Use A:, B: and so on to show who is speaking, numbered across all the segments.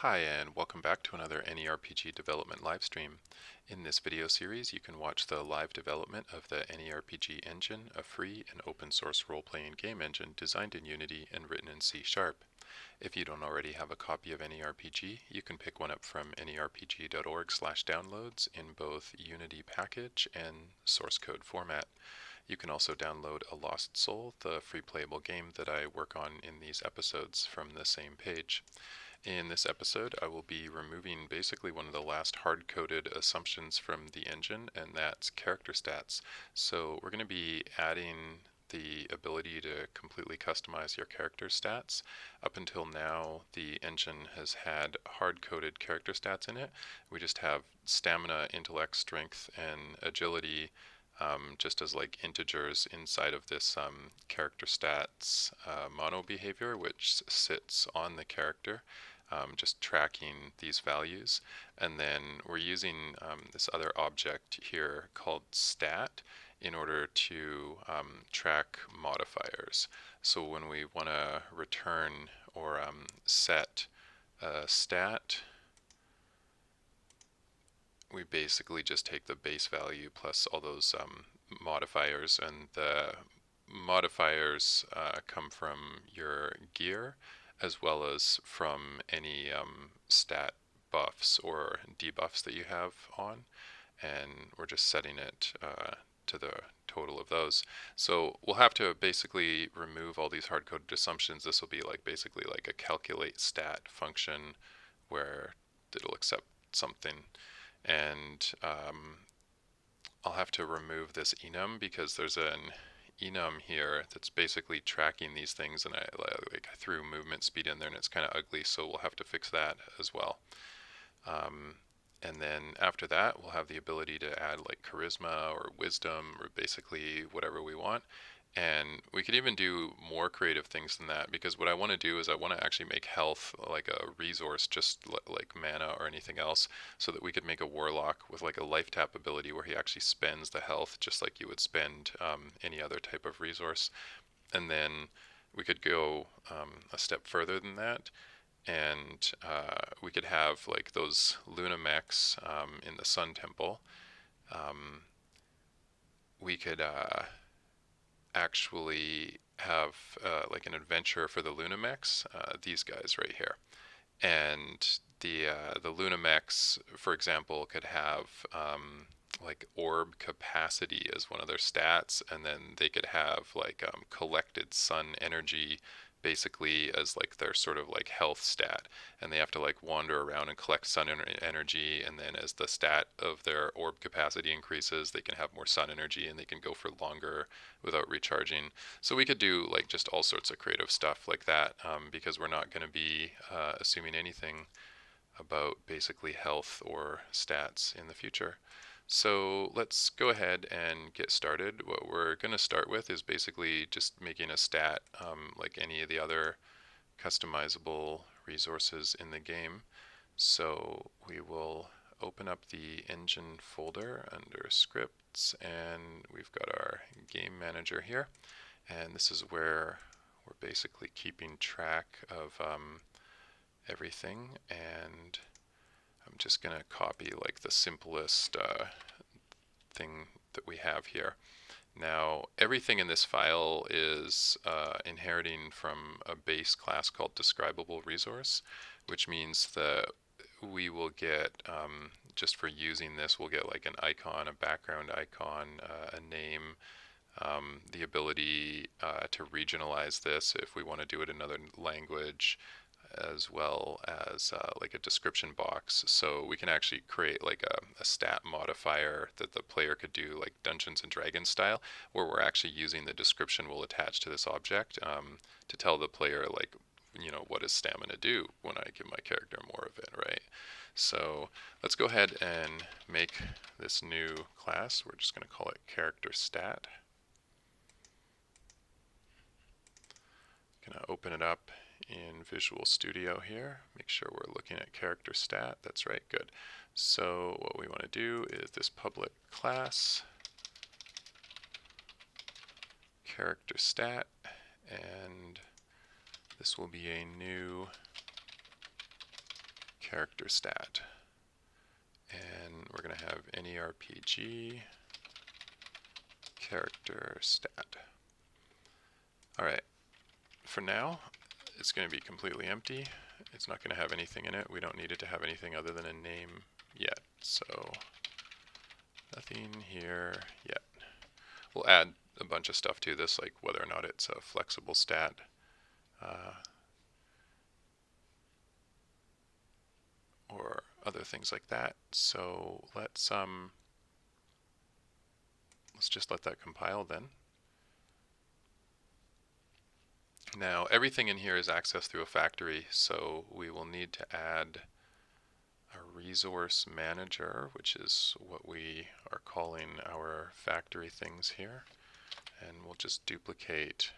A: Hi, and welcome back to another AnyRPG Development Livestream. In this video series, you can watch the live development of the AnyRPG Engine, a free and open source role-playing game engine designed in Unity and written in C#. If you don't already have a copy of AnyRPG, you can pick one up from anyrpg.org/downloads in both Unity package and source code format. You can also download A Lost Soul, the free playable game that I work on in these episodes, from the same page. In this episode, I will be removing basically one of the last hard-coded assumptions from the engine, and that's character stats. So we're going to be adding the ability to completely customize your character stats. Up until now, the engine has had hard-coded character stats in it. We just have stamina, intellect, strength, and agility just as like integers inside of this character stats mono behavior, which sits on the character, just tracking these values. And then we're using this other object here called stat in order to track modifiers. So when we want to return or set a stat, we basically just take the base value plus all those modifiers, and the modifiers come from your gear as well as from any stat buffs or debuffs that you have on, and we're just setting it to the total of those. So we'll have to basically remove all these hard-coded assumptions. This will be like basically like a calculate stat function where it'll accept something. And I'll have to remove this enum because there's an enum here that's basically tracking these things, and I threw movement speed in there and it's kind of ugly, so we'll have to fix that as well. And then after that, we'll have the ability to add like charisma or wisdom or basically whatever we want. And we could even do more creative things than that, because what I want to do is I want to actually make health like a resource, just like mana or anything else, so that we could make a warlock with like a life tap ability where he actually spends the health just like you would spend any other type of resource. And then we could go a step further than that, and we could have like those Lunamechs in the Sun Temple. We could actually have like an adventure for the Lunamechs, these guys right here. And the Lunamechs, for example, could have like orb capacity as one of their stats, and then they could have like collected sun energy basically as like their sort of like health stat, and they have to like wander around and collect sun energy, and then as the stat of their orb capacity increases, they can have more sun energy and they can go for longer without recharging. So we could do like just all sorts of creative stuff like that, because we're not going to be assuming anything about basically health or stats in the future. So let's go ahead and get started. What we're going to start with is basically just making a stat like any of the other customizable resources in the game. So we will open up the engine folder under scripts, and we've got our game manager here. And this is where we're basically keeping track of everything, and I'm just going to copy like the simplest thing that we have here. Now, everything in this file is inheriting from a base class called describable resource, which means that we will get, just for using this, we'll get like an icon, a background icon, a name, the ability to regionalize this if we want to do it in another language, as well as like a description box. So we can actually create like a stat modifier that the player could do like Dungeons and Dragons style, where we're actually using the description we'll attach to this object to tell the player like, you know, what does stamina do when I give my character more of it, right? So let's go ahead and make this new class. We're just going to call it CharacterStat. Going to open it up in Visual Studio here. Make sure we're looking at CharacterStat. That's right, good. So what we want to do is this public class, CharacterStat, and this will be a new CharacterStat. And we're going to have AnyRPG CharacterStat. Alright, for now, it's going to be completely empty. It's not going to have anything in it. We don't need it to have anything other than a name yet. So, nothing here yet. We'll add a bunch of stuff to this, like whether or not it's a flexible stat. Or other things like that. So let's just let that compile then. Now everything in here is accessed through a factory, so we will need to add a resource manager, which is what we are calling our factory things here. And we'll just duplicate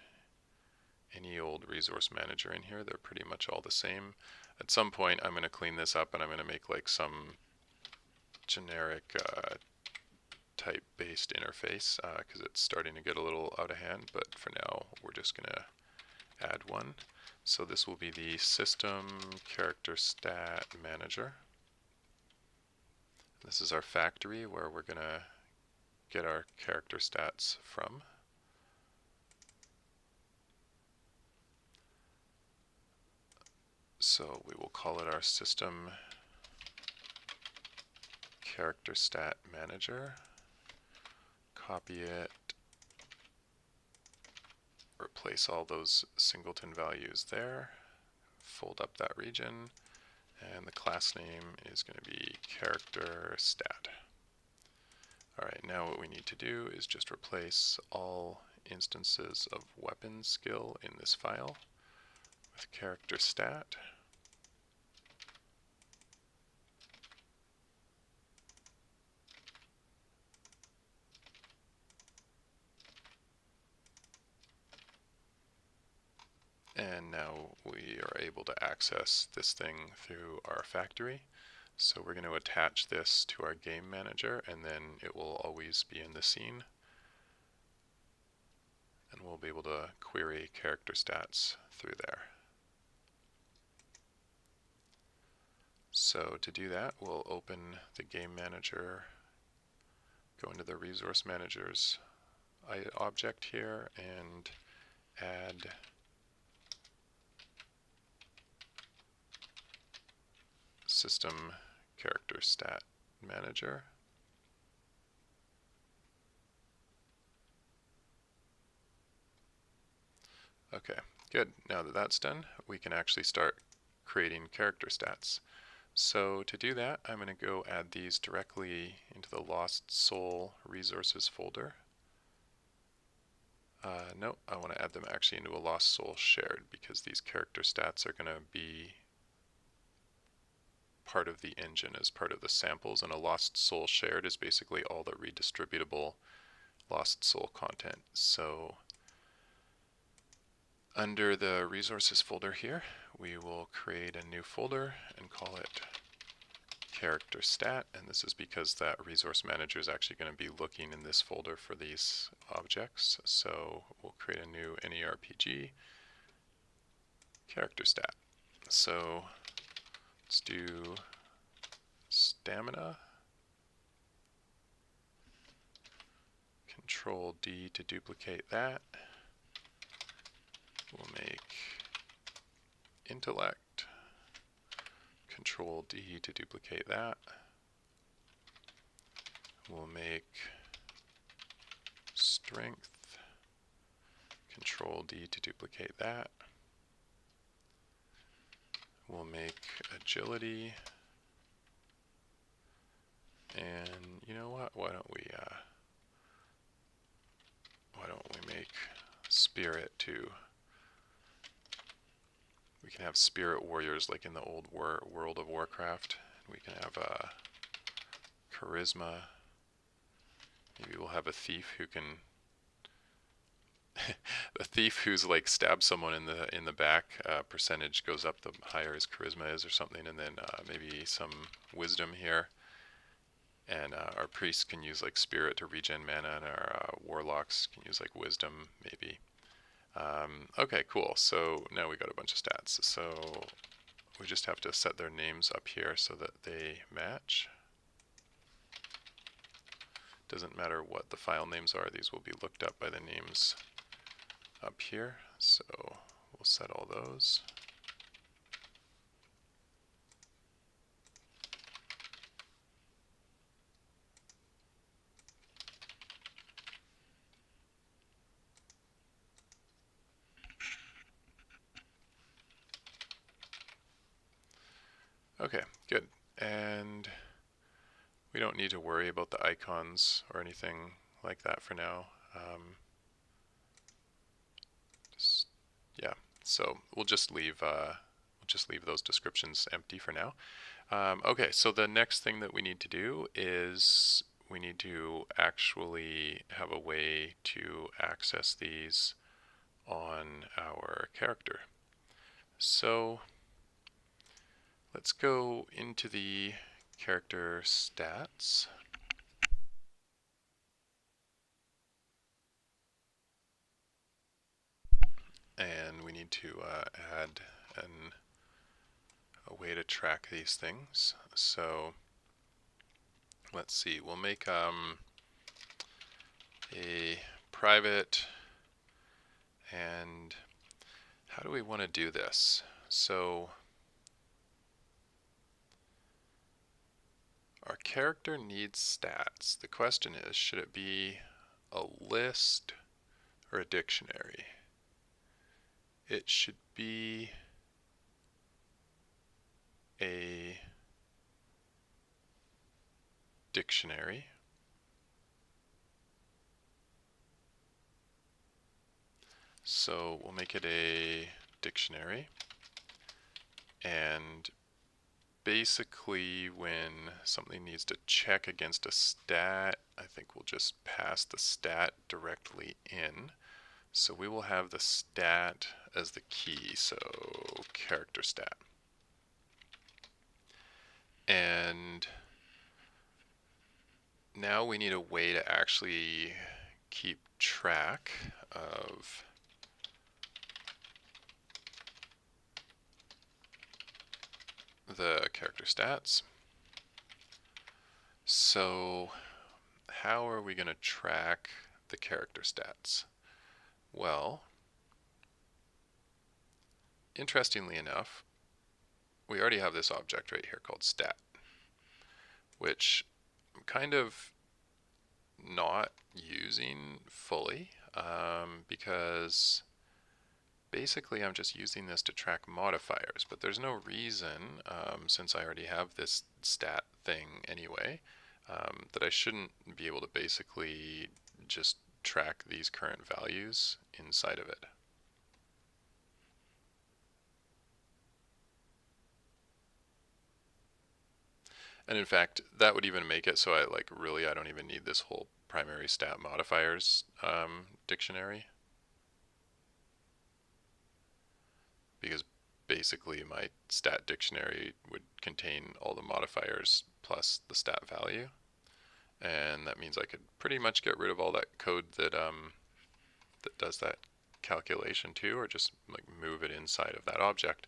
A: any old resource manager in here. They're pretty much all the same. At some point I'm going to clean this up and I'm going to make like some generic type based interface because it's starting to get a little out of hand, but for now we're just going to add one. So this will be the system CharacterStat Manager. This is our factory where we're going to get our character stats from. So we will call it our system CharacterStat Manager. Copy it. Replace all those singleton values there. Fold up that region. And the class name is going to be CharacterStat. Alright, now what we need to do is just replace all instances of weapon skill in this file with CharacterStat. And now we are able to access this thing through our factory. So we're going to attach this to our game manager, and then it will always be in the scene. And we'll be able to query character stats through there. So to do that, we'll open the game manager, go into the resource manager's object here, and add system CharacterStat Manager. Okay, good. Now that that's done, we can actually start creating character stats. So to do that, I'm going to go add these directly into the Lost Soul Resources folder. No, I want to add them actually into a Lost Soul Shared, because these character stats are going to be part of the engine as part of the samples, and a Lost Soul Shared is basically all the redistributable Lost Soul content. So under the resources folder here, we will create a new folder and call it CharacterStat, and this is because that resource manager is actually going to be looking in this folder for these objects. So we'll create a new AnyRPG CharacterStat. So let's do stamina. Control D to duplicate that. We'll make intellect. Control D to duplicate that. We'll make strength. Control D to duplicate that. We'll make agility. And you know what? Why don't we make spirit too? We can have spirit warriors like in the old World of Warcraft. We can have charisma. Maybe we'll have a thief who can a thief who's like stabbed someone in the back, percentage goes up the higher his charisma is or something, and then maybe some wisdom here. And our priests can use like spirit to regen mana, and our warlocks can use like wisdom maybe. Okay, cool. So now we got a bunch of stats. So we just have to set their names up here so that they match. Doesn't matter what the file names are, these will be looked up by the names up here. So we'll set all those. Okay, good. And we don't need to worry about the icons or anything like that for now. Yeah, so we'll just leave those descriptions empty for now. Okay, so the next thing that we need to do is we need to actually have a way to access these on our character. So let's go into the character stats. And we need to add a way to track these things. So let's see, we'll make a private, and how do we want to do this? So our character needs stats. The question is, should it be a list or a dictionary? It should be a dictionary. So we'll make it a dictionary, and basically when something needs to check against a stat, I think we'll just pass the stat directly in. So we will have the stat as the key, so CharacterStat. And now we need a way to actually keep track of the character stats. So how are we going to track the character stats? Well, interestingly enough, we already have this object right here called stat, which I'm kind of not using fully because basically I'm just using this to track modifiers, but there's no reason, since I already have this stat thing anyway, that I shouldn't be able to basically just track these current values inside of it. And in fact, that would even make it so I don't even need this whole primary stat modifiers dictionary, because basically my stat dictionary would contain all the modifiers plus the stat value, and that means I could pretty much get rid of all that code that that does that calculation too, or just like move it inside of that object.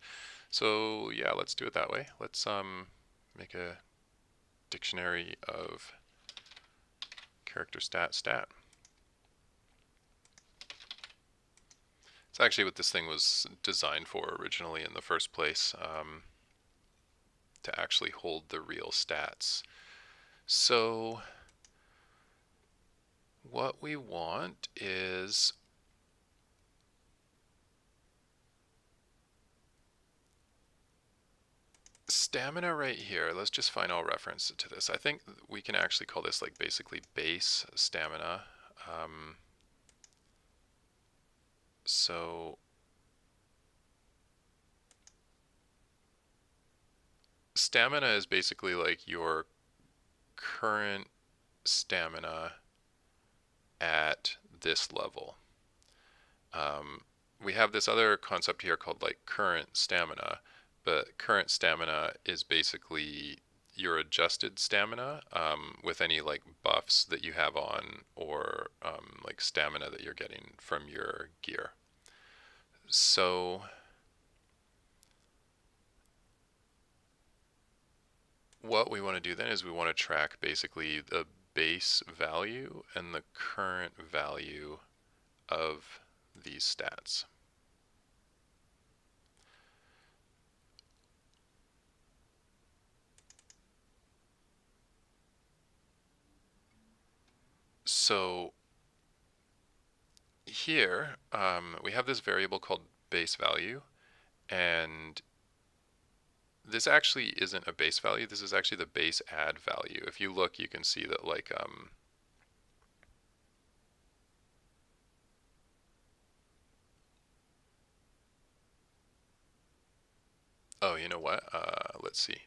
A: So yeah, let's do it that way. Let's make a dictionary of CharacterStat stat. It's actually what this thing was designed for originally in the first place, to actually hold the real stats. So what we want is stamina right here. Let's just find all reference to this. I think we can actually call this like basically base stamina. So stamina is basically like your current stamina at this level. We have this other concept here called like current stamina, but current stamina is basically your adjusted stamina with any like buffs that you have on, or like stamina that you're getting from your gear. So what we want to do then is we want to track basically the base value and the current value of these stats. So here we have this variable called base value, and this actually isn't a base value. This is actually the base add value. If you look, you can see that like oh, you know what? Let's see.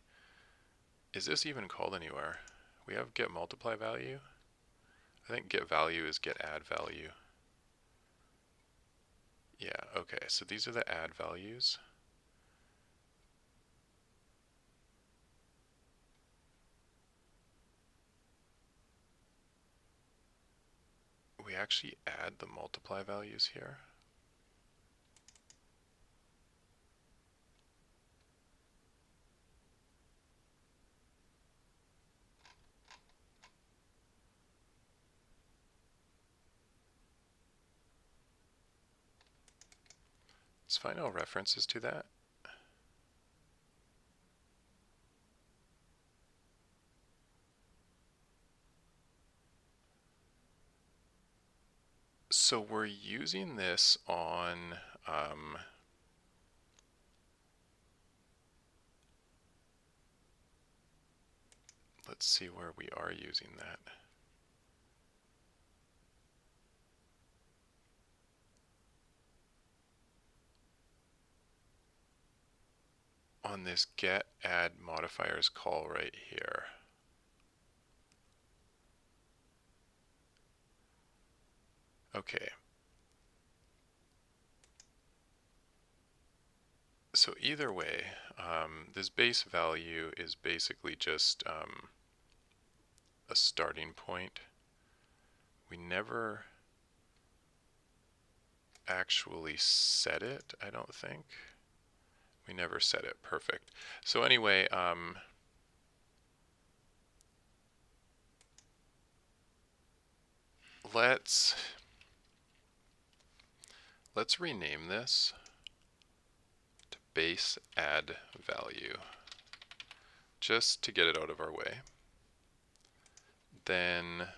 A: Is this even called anywhere? We have get multiply value. I think get value is get add value. Yeah, okay, so these are the add values. We actually add the multiply values here. Let's find all references to that. So we're using this on let's see where we are using that. On this get add modifiers call right here. Okay. So either way, this base value is basically just a starting point. We never actually set it, I don't think. We never set it. Perfect. So anyway, let's rename this to base add value, just to get it out of our way. Then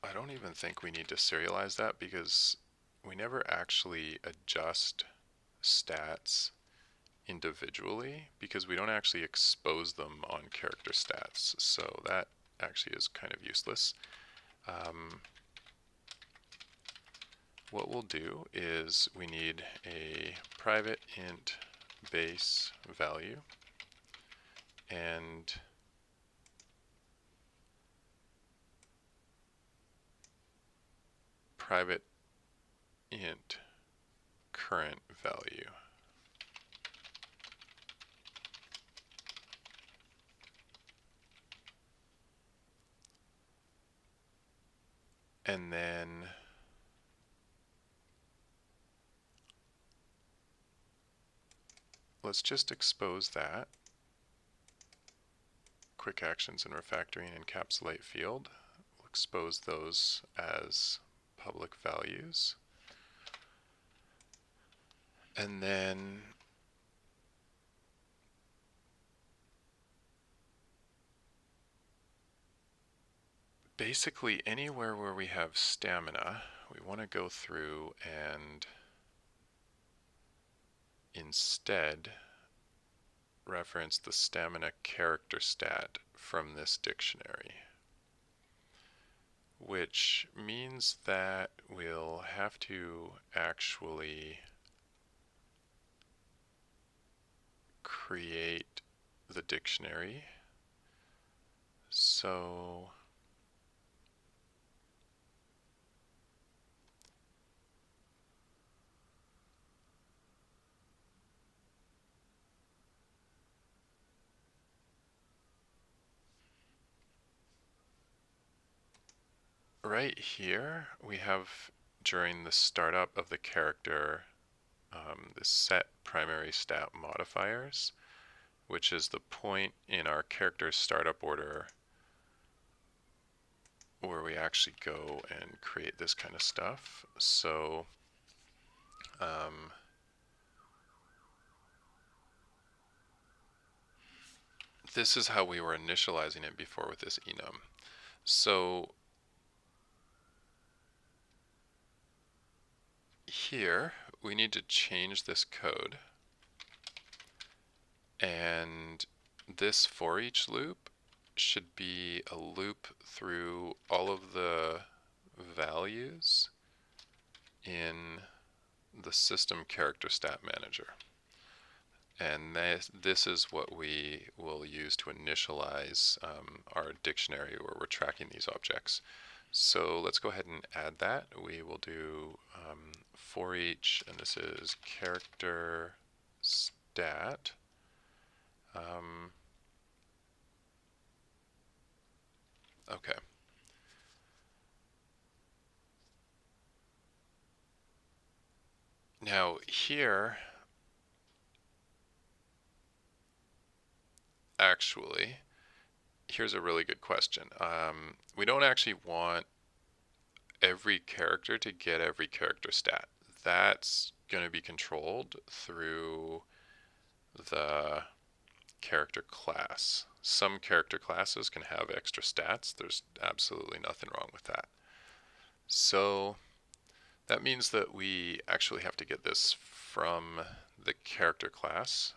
A: I don't even think we need to serialize that because we never actually adjust stats individually because we don't actually expose them on character stats. So that actually is kind of useless. What we'll do is we need a private int base value and private int current value. And then let's just expose that. Quick actions and refactoring encapsulate field. We'll expose those as public values. And then basically anywhere where we have stamina, we want to go through and instead reference the stamina character stat from this dictionary, which means that we'll have to actually create the dictionary. So right here we have during the startup of the character this set primary stat modifiers, which is the point in our character startup order where we actually go and create this kind of stuff. So this is how we were initializing it before with this enum. So here we need to change this code, and this for each loop should be a loop through all of the values in the system CharacterStat Manager. And this is what we will use to initialize our dictionary where we're tracking these objects. So let's go ahead and add that. We will do for each, and this is CharacterStat. Okay. Now here, actually, here's a really good question. We don't actually want every character to get every character stat. That's going to be controlled through the character class. Some character classes can have extra stats. There's absolutely nothing wrong with that. So that means that we actually have to get this from the character class.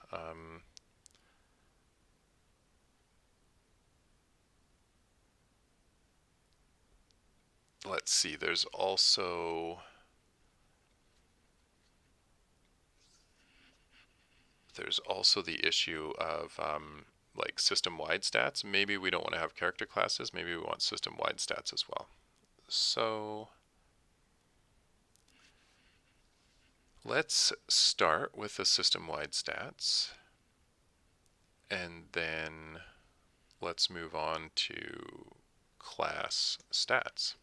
A: Let's see, there's also the issue of like system-wide stats. Maybe we don't want to have character classes, maybe we want system-wide stats as well. So let's start with the system-wide stats, and then let's move on to class stats.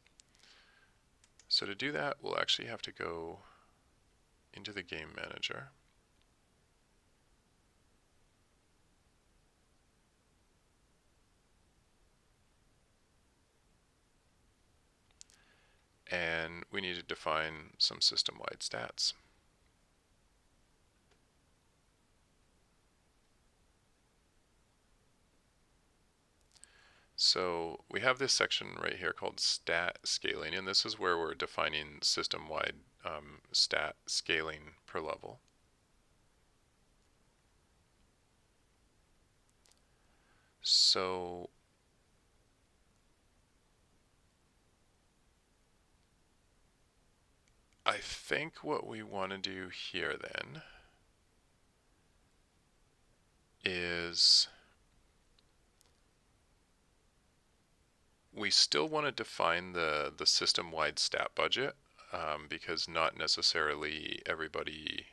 A: So to do that, we'll actually have to go into the game manager. And we need to define some system-wide stats. So we have this section right here called stat scaling, and this is where we're defining system-wide stat scaling per level. So I think what we want to do here then is we still want to define the system-wide stat budget because not necessarily everybody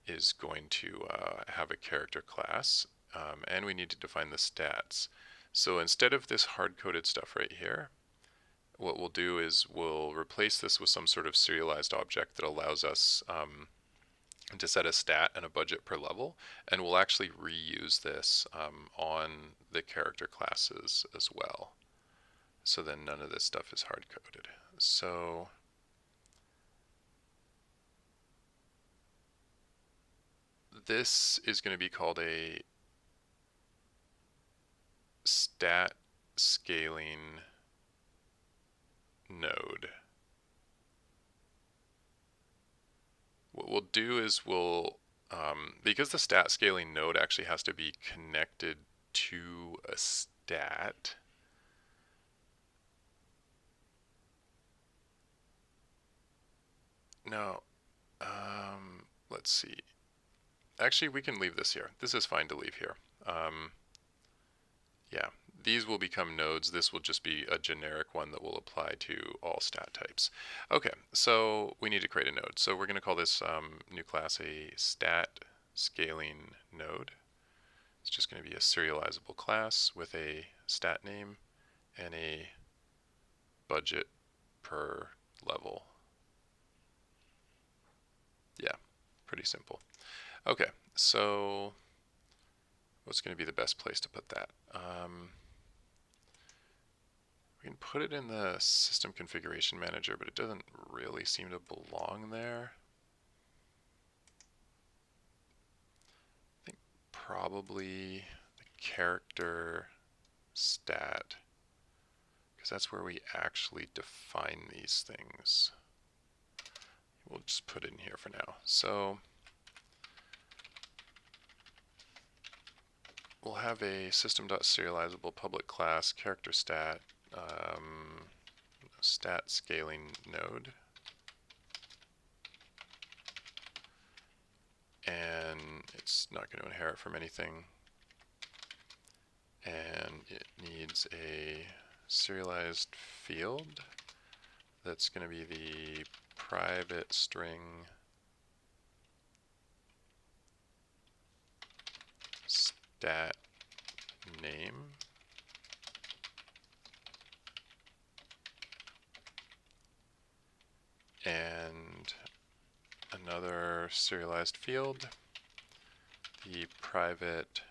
A: is going to have a character class, and we need to define the stats. So instead of this hard-coded stuff right here, what we'll do is we'll replace this with some sort of serialized object that allows us to set a stat and a budget per level, and we'll actually reuse this on the character classes as well. So then none of this stuff is hard-coded. So this is going to be called a stat scaling node. What we'll do is we'll, because the stat scaling node actually has to be connected to a stat, no, let's see. Actually, we can leave this here. This is fine to leave here. Yeah, these will become nodes. This will just be a generic one that will apply to all stat types. Okay, so we need to create a node. So we're going to call this new class a stat scaling node. It's just going to be a serializable class with a stat name and a budget per level. Yeah, Pretty simple. Okay, so what's going to be the best place to put that? We can put it in the System Configuration Manager, but it doesn't really seem to belong there. I think probably the character stat, because that's where we actually define these things. We'll just put it in here for now. So we'll have a system.serializable public class CharacterStat stat scaling node, and it's not going to inherit from anything, and it needs a serialized field that's going to be the private string stat name, and another serialized field, the private,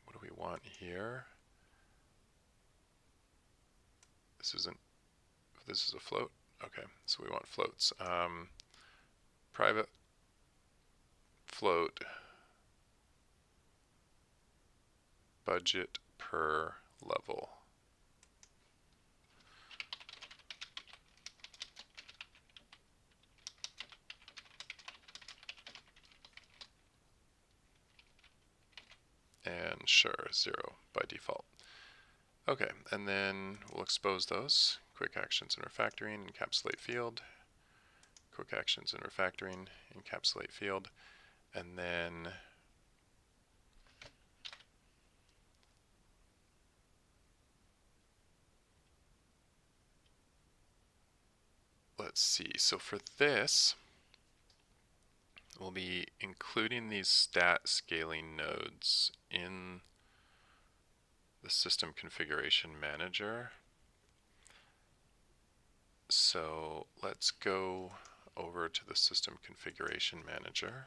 A: what do we want here? This is a float. Okay, so we want floats. Private float budget per level. And sure, 0 by default. Okay, and then we'll expose those. Quick actions and refactoring, encapsulate field. Quick actions and refactoring, encapsulate field. And then let's see, so for this, we'll be including these stat scaling nodes in the System Configuration Manager. So let's go over to the System Configuration Manager.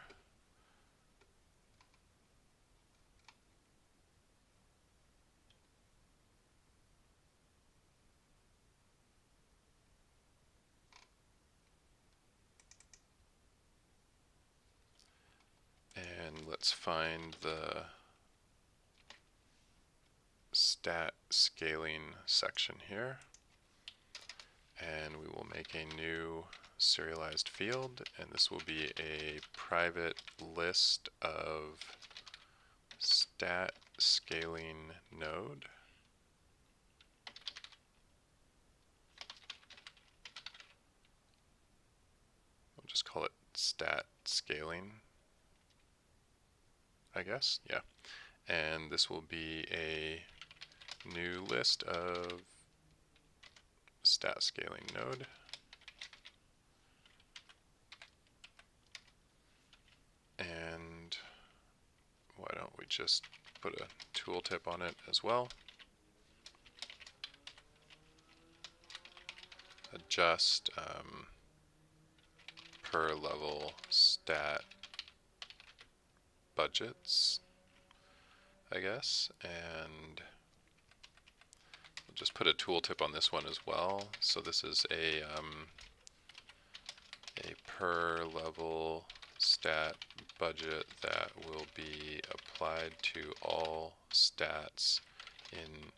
A: And let's find the stat scaling section here. And we will make a new serialized field, and this will be a private list of stat scaling node. We'll just call it stat scaling, I guess, yeah. And this will be a new list of stat scaling node. And why don't we just put a tooltip on it as well. Adjust per level stat budgets, I guess, and we'll just put a tooltip on this one as well. So this is a per level stat budget that will be applied to all stats in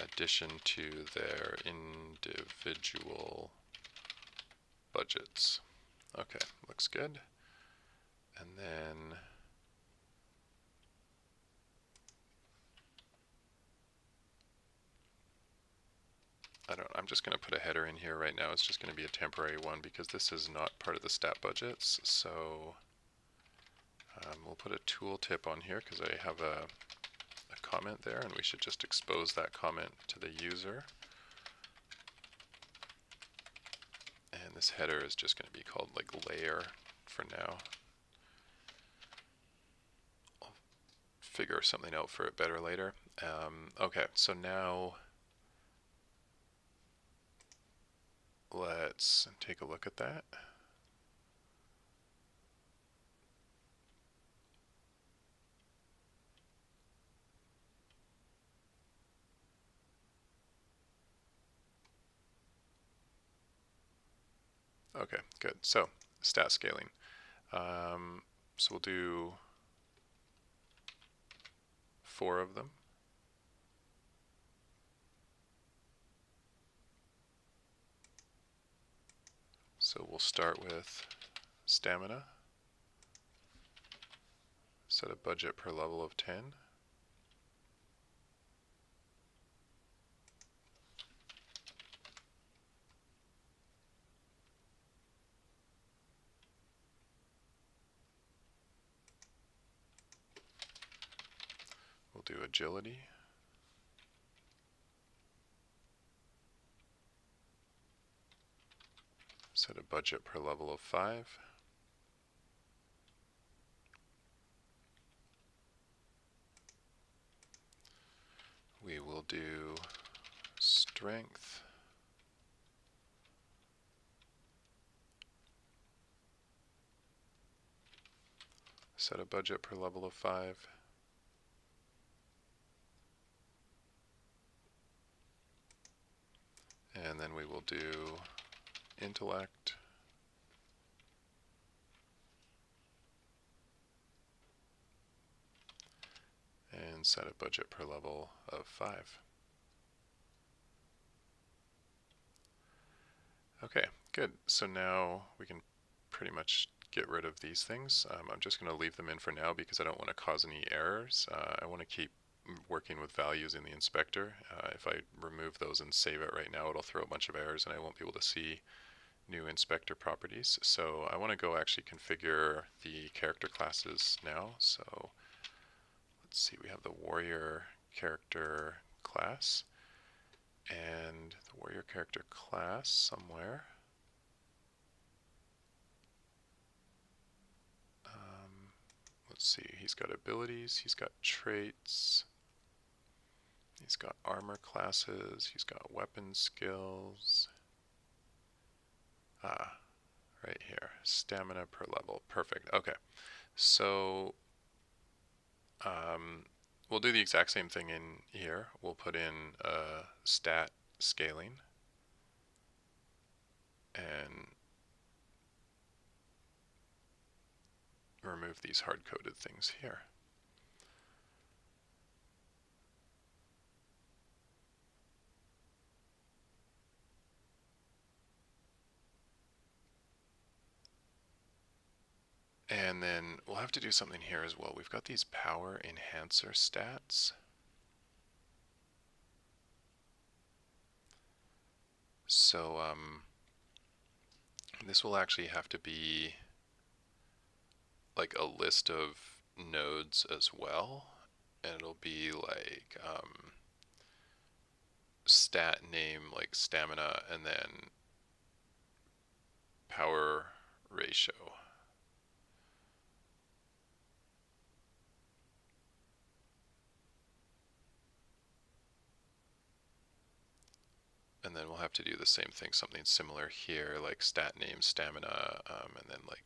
A: addition to their individual budgets. Okay, looks good. And then I'm just going to put a header in here right now. It's just going to be a temporary one because this is not part of the stat budgets. So we'll put a tooltip on here because I have a comment there, and we should just expose that comment to the user. And this header is just going to be called like layer for now. I'll figure something out for it better later. Okay, so now let's take a look at that. Okay, good. So stat scaling. So we'll do 4 of them. So we'll start with stamina. Set a budget per level of 10. We'll do agility. Set a budget per level of 5. We will do strength. Set a budget per level of 5. And then we will do intellect. And set a budget per level of 5. Okay, good. So now we can pretty much get rid of these things. I'm just going to leave them in for now because I don't want to cause any errors. I want to keep working with values in the inspector. If I remove those and save it right now, it'll throw a bunch of errors and I won't be able to see new inspector properties. So I want to go actually configure the character classes now. So let's see, we have the warrior character class and the warrior character class somewhere. Let's see, he's got abilities, he's got traits, he's got armor classes, he's got weapon skills. Right here, stamina per level, perfect. Okay, so we'll do the exact same thing in here. We'll put in stat scaling and remove these hard-coded things here. And then we'll have to do something here as well. We've got these power enhancer stats. So this will actually have to be like a list of nodes as well. And it'll be like stat name like stamina and then power ratio. And then we'll have to do the same thing, something similar here, like stat name, stamina, and then like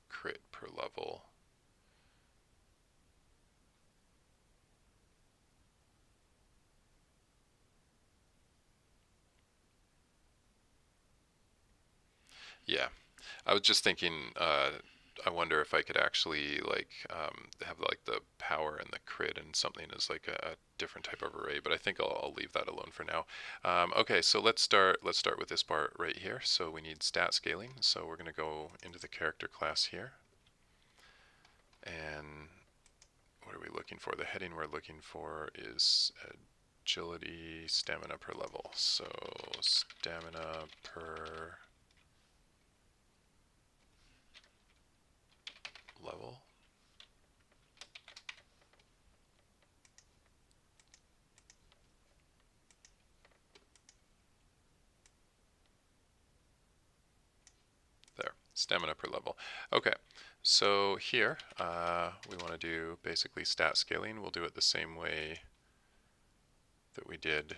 A: crit per level. Yeah, I was just thinking, I wonder if I could actually like have like the power and the crit and something as like a different type of array, but I think I'll leave that alone for now. Okay, so let's start with this part right here. So we need stat scaling. So we're going to go into the character class here. And what are we looking for? The heading we're looking for is agility, stamina per level. So stamina per level. There, stamina per level. Okay, so here we want to do basically stat scaling. We'll do it the same way that we did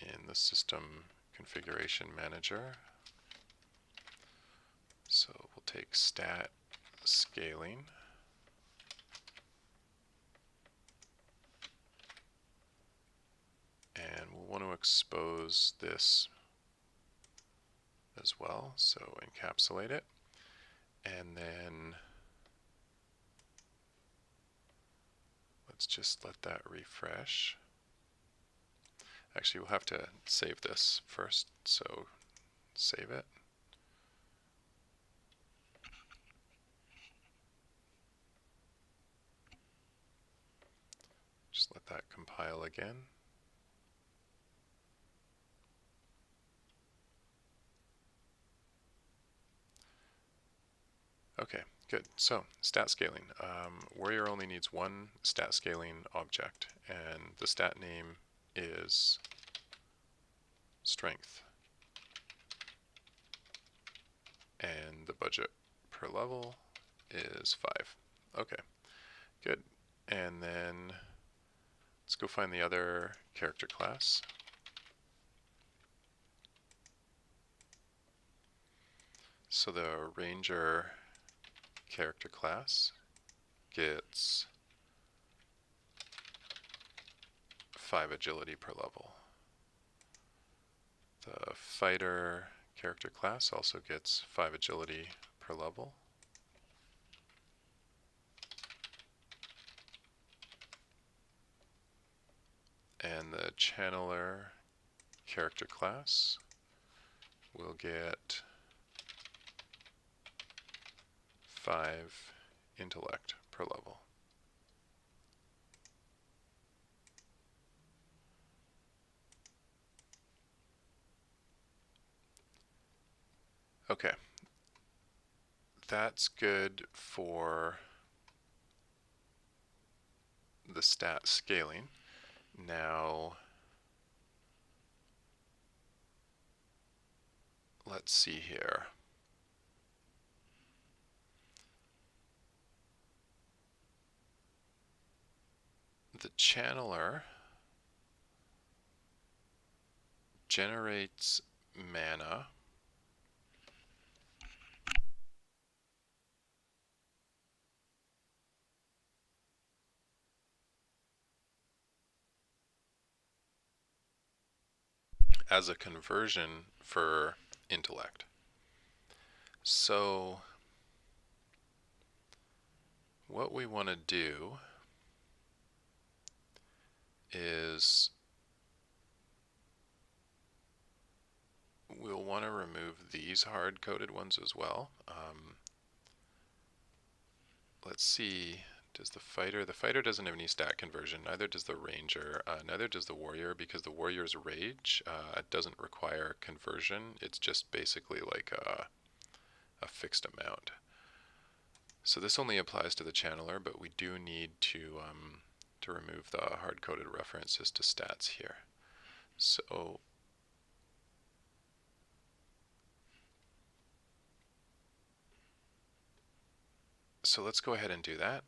A: in the system configuration manager. So we'll take stat scaling. And we'll want to expose this as well. So encapsulate it, and then let's just let that refresh. Actually, we'll have to save this first, so save it. Just let that compile again. Okay, good. So, stat scaling. Warrior only needs one stat scaling object, and the stat name is strength. And the budget per level is 5. Okay, good. And then let's go find the other character class. So the Ranger character class gets 5 agility per level. The Fighter character class also gets 5 agility per level. And the Channeler character class will get 5 intellect per level. Okay, that's good for the stat scaling. Now, let's see here. The channeler generates mana as a conversion for intellect. So what we want to do is we'll want to remove these hard-coded ones as well. Let's see, does the fighter doesn't have any stat conversion, neither does the ranger, neither does the warrior, because the warrior's rage doesn't require conversion. It's just basically like a fixed amount. So this only applies to the channeler, but we do need to remove the hard-coded references to stats here. So let's go ahead and do that.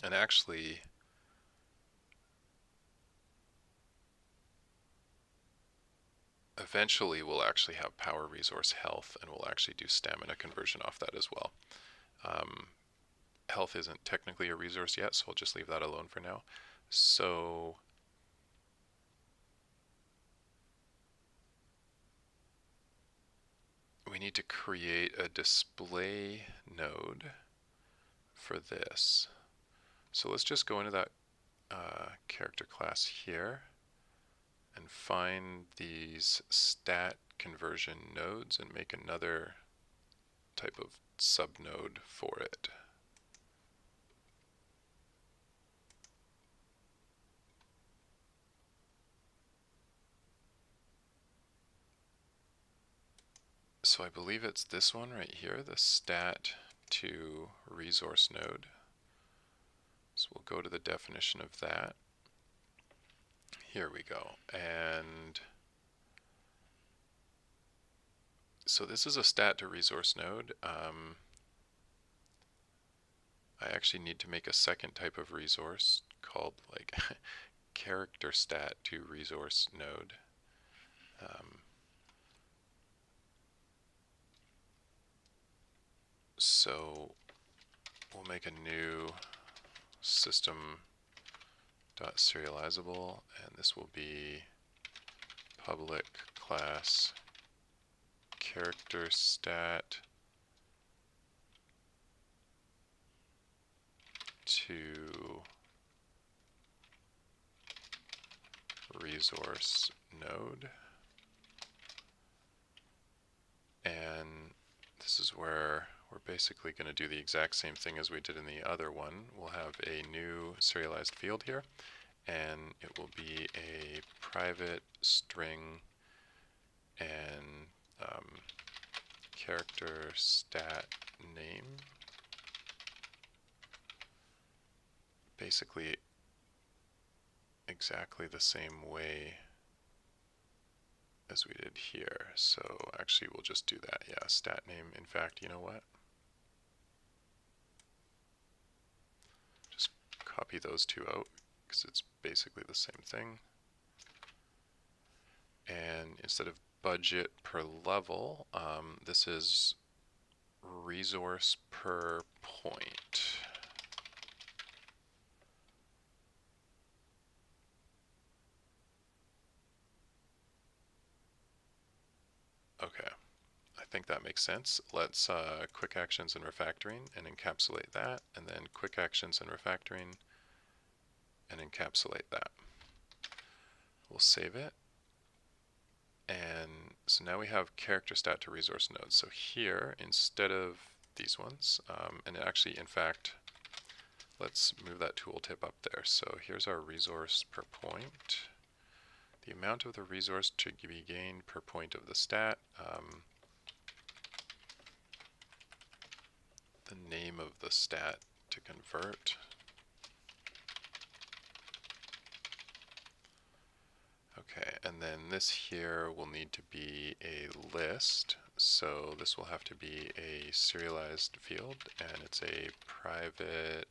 A: And actually, eventually we'll actually have power, resource, health, and we'll actually do stamina conversion off that as well. Health isn't technically a resource yet, so I'll just leave that alone for now. So we need to create a display node for this. So let's just go into that character class here and find these stat conversion nodes and make another type of subnode for it. So I believe it's this one right here, the stat to resource node. So we'll go to the definition of that. Here we go. And so this is a stat to resource node. I actually need to make a second type of resource called like CharacterStat to resource node. So we'll make a new system.serializable, and this will be public class CharacterStat to resource node. And this is where we're basically going to do the exact same thing as we did in the other one. We'll have a new serialized field here, and it will be a private string and character stat name. Basically exactly the same way as we did here. So actually we'll just do that. Yeah, stat name. In fact, you know what? Just copy those two out because it's basically the same thing. And instead of budget per level, this is resource per point. Okay, I think that makes sense. Let's quick actions and refactoring and encapsulate that, and then quick actions and refactoring and encapsulate that. We'll save it. And so now we have CharacterStat to resource nodes. So here, instead of these ones, and actually, in fact, let's move that tooltip up there. So here's our resource per point. The amount of the resource to be gained per point of the stat. The name of the stat to convert. Okay, and then this here will need to be a list. So this will have to be a serialized field, and it's a private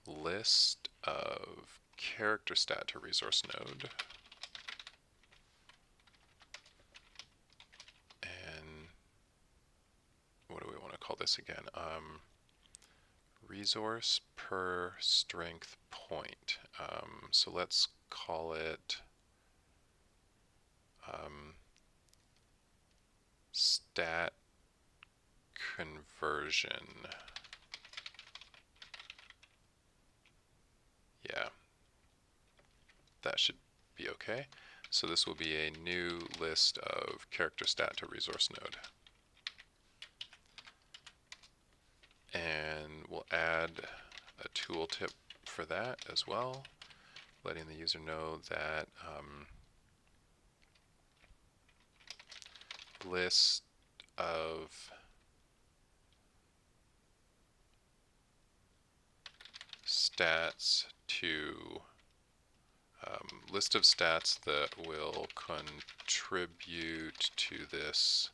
A: list of CharacterStat to resource node. And what do we want to call this again? Resource per strength point. So let's call it stat conversion. Yeah, that should be okay. So this will be a new list of CharacterStat to resource node. And we'll add a tooltip for that as well, letting the user know that list of stats to list of stats that will contribute to this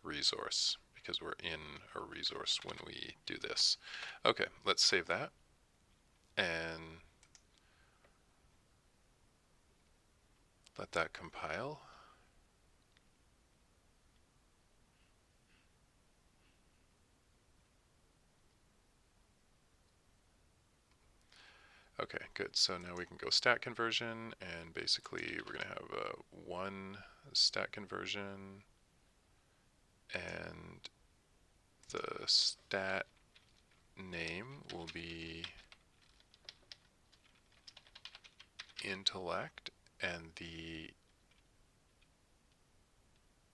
A: resource, because we're in a resource when we do this. Okay, let's save that and let that compile. Okay, good. So now we can go stat conversion, and basically we're going to have one stat conversion, and the stat name will be intellect, and the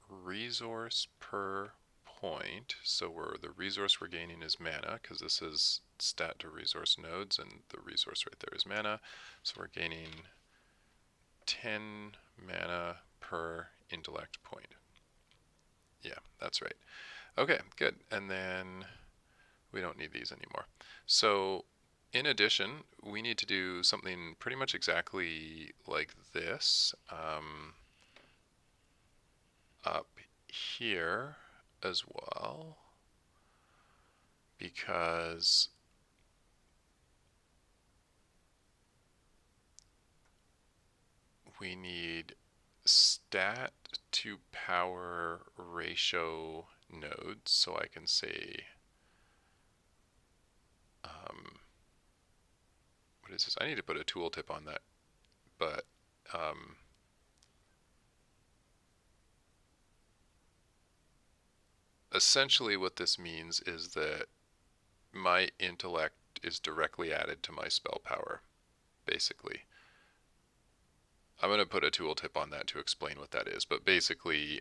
A: resource per point, so the resource we're gaining is mana, because this is stat to resource nodes, and the resource right there is mana, so we're gaining 10 mana per intellect point. Yeah, that's right. Okay, good. And then we don't need these anymore. So in addition, we need to do something pretty much exactly like this up here as well, because we need stat to power ratio nodes. So I can say, what is this? I need to put a tooltip on that, but essentially what this means is that my intellect is directly added to my spell power, basically. I'm going to put a tooltip on that to explain what that is, but basically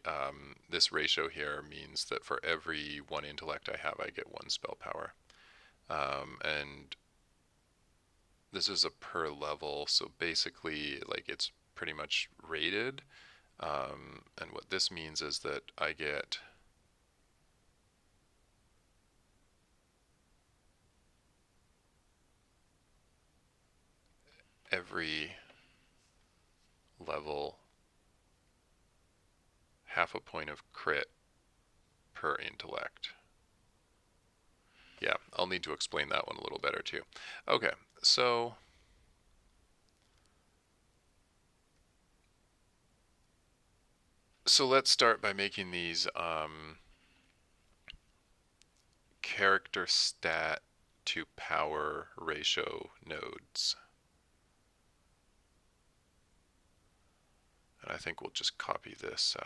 A: this ratio here means that for every 1 intellect I have, I get 1 spell power. And this is a per level, so basically like it's pretty much rated. And what this means is that I get every level half a point of crit per intellect. Yeah, I'll need to explain that one a little better too. Okay, so let's start by making these character stat to power ratio nodes. And I think we'll just copy this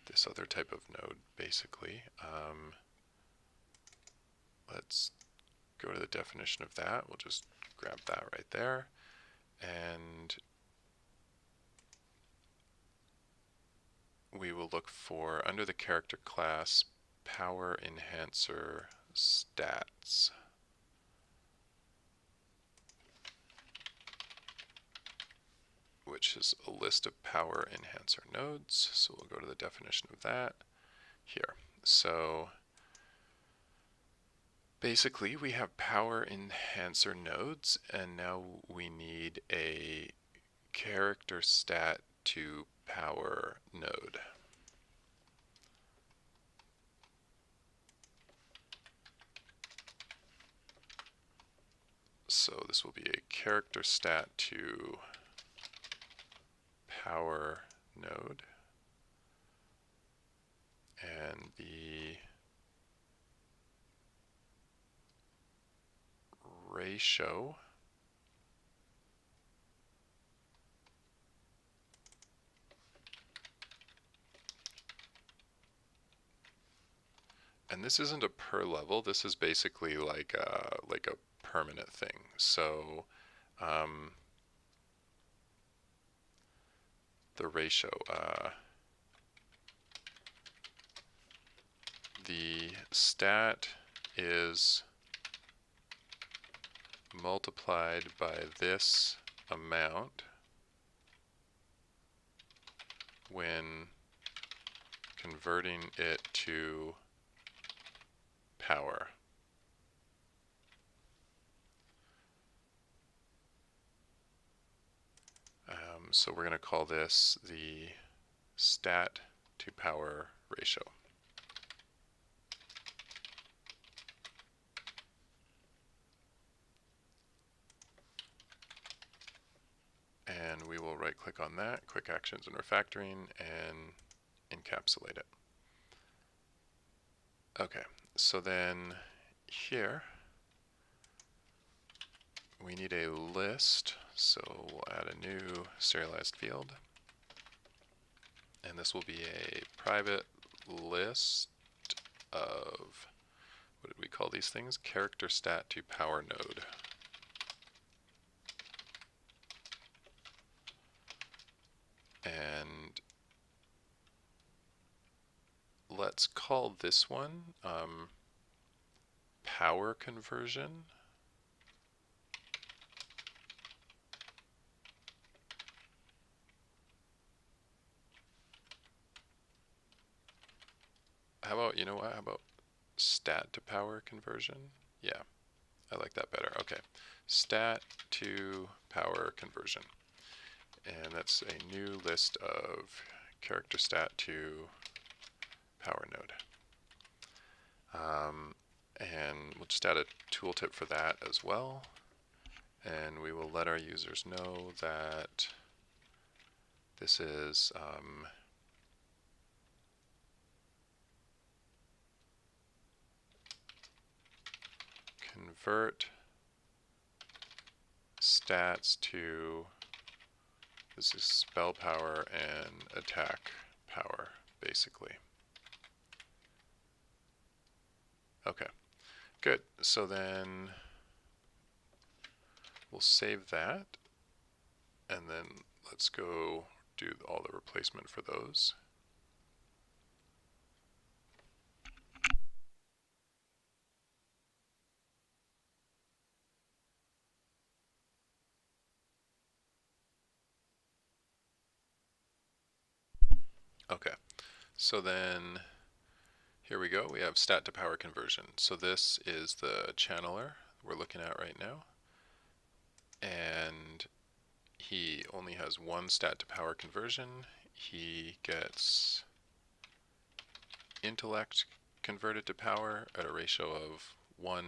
A: this other type of node basically. Let's go to the definition of that. We'll just grab that right there. And we will look for, under the character class, power enhancer stats. Which is a list of power enhancer nodes. So we'll go to the definition of that here. So basically we have power enhancer nodes, and now we need a character stat to power node. So this will be a character stat to power node, and the ratio and this isn't a per level, this is basically like a permanent thing. So the ratio, the stat is multiplied by this amount when converting it to power. So we're going to call this the stat to power ratio. And we will right click on that, quick actions and refactoring, and encapsulate it. Okay, so then here we need a list, so we'll add a new serialized field, and this will be a private list of, what did we call these things? Character stat to power node. And let's call this one power conversion. How about, you know what, how about stat to power conversion? Yeah, I like that better. Okay, stat to power conversion. And that's a new list of character stat to power node. And we'll just add a tooltip for that as well. And we will let our users know that this is convert stats to, this is spell power and attack power, basically. Okay, good. So then we'll save that, and then let's go do all the replacement for those. Okay, so then here we go. We have stat to power conversion. So this is the channeler we're looking at right now. And he only has one stat to power conversion. He gets intellect converted to power at a ratio of 1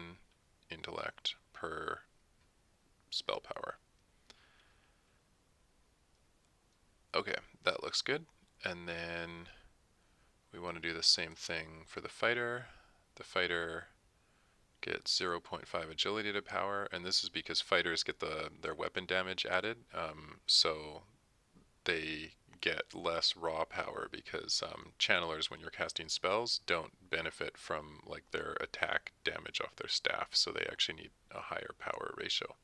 A: intellect per spell power. Okay, that looks good. And then we want to do the same thing for the fighter. The fighter gets 0.5 agility to power, and this is because fighters get their weapon damage added, so they get less raw power because channelers, when you're casting spells, don't benefit from like their attack damage off their staff, so they actually need a higher power ratio.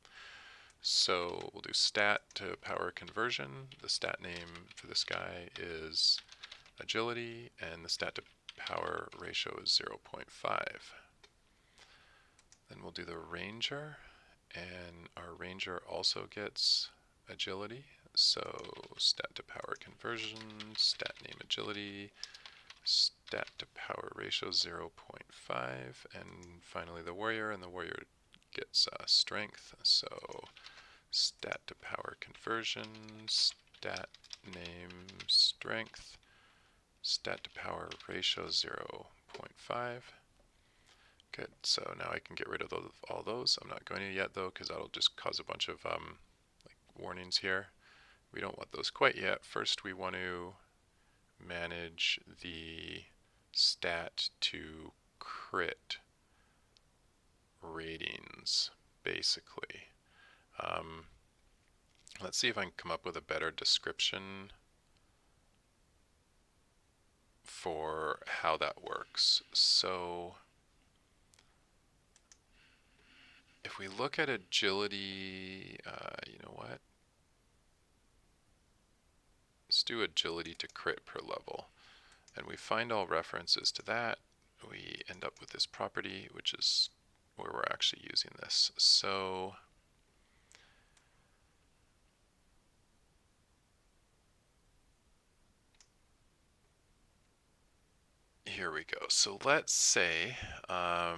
A: So we'll do stat to power conversion. The stat name for this guy is agility, and the stat to power ratio is 0.5. Then we'll do the ranger, and our ranger also gets agility. So stat to power conversion, stat name agility, stat to power ratio 0.5, and finally the warrior, and the warrior gets strength. So stat to power conversion, stat name strength, stat to power ratio 0.5. Good, so now I can get rid of all those. I'm not going to yet though, because that'll just cause a bunch of like warnings here. We don't want those quite yet. First we want to manage the stat to crit ratings, basically. Let's see if I can come up with a better description for how that works. So if we look at agility, you know what? Let's do agility to crit per level. And we find all references to that. We end up with this property, which is where we're actually using this. So here we go. So let's say my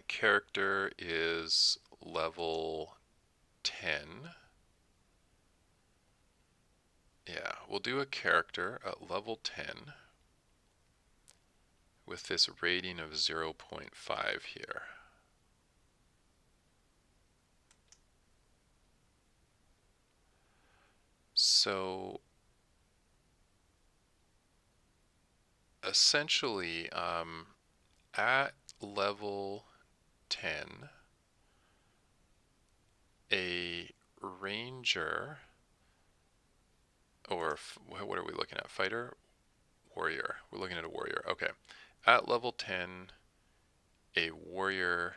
A: character is level 10. Yeah, we'll do a character at level 10 with this rating of 0.5 here. So essentially, at level 10, a ranger, or what are we looking at? Fighter? Warrior. We're looking at a warrior. Okay. At level 10, a warrior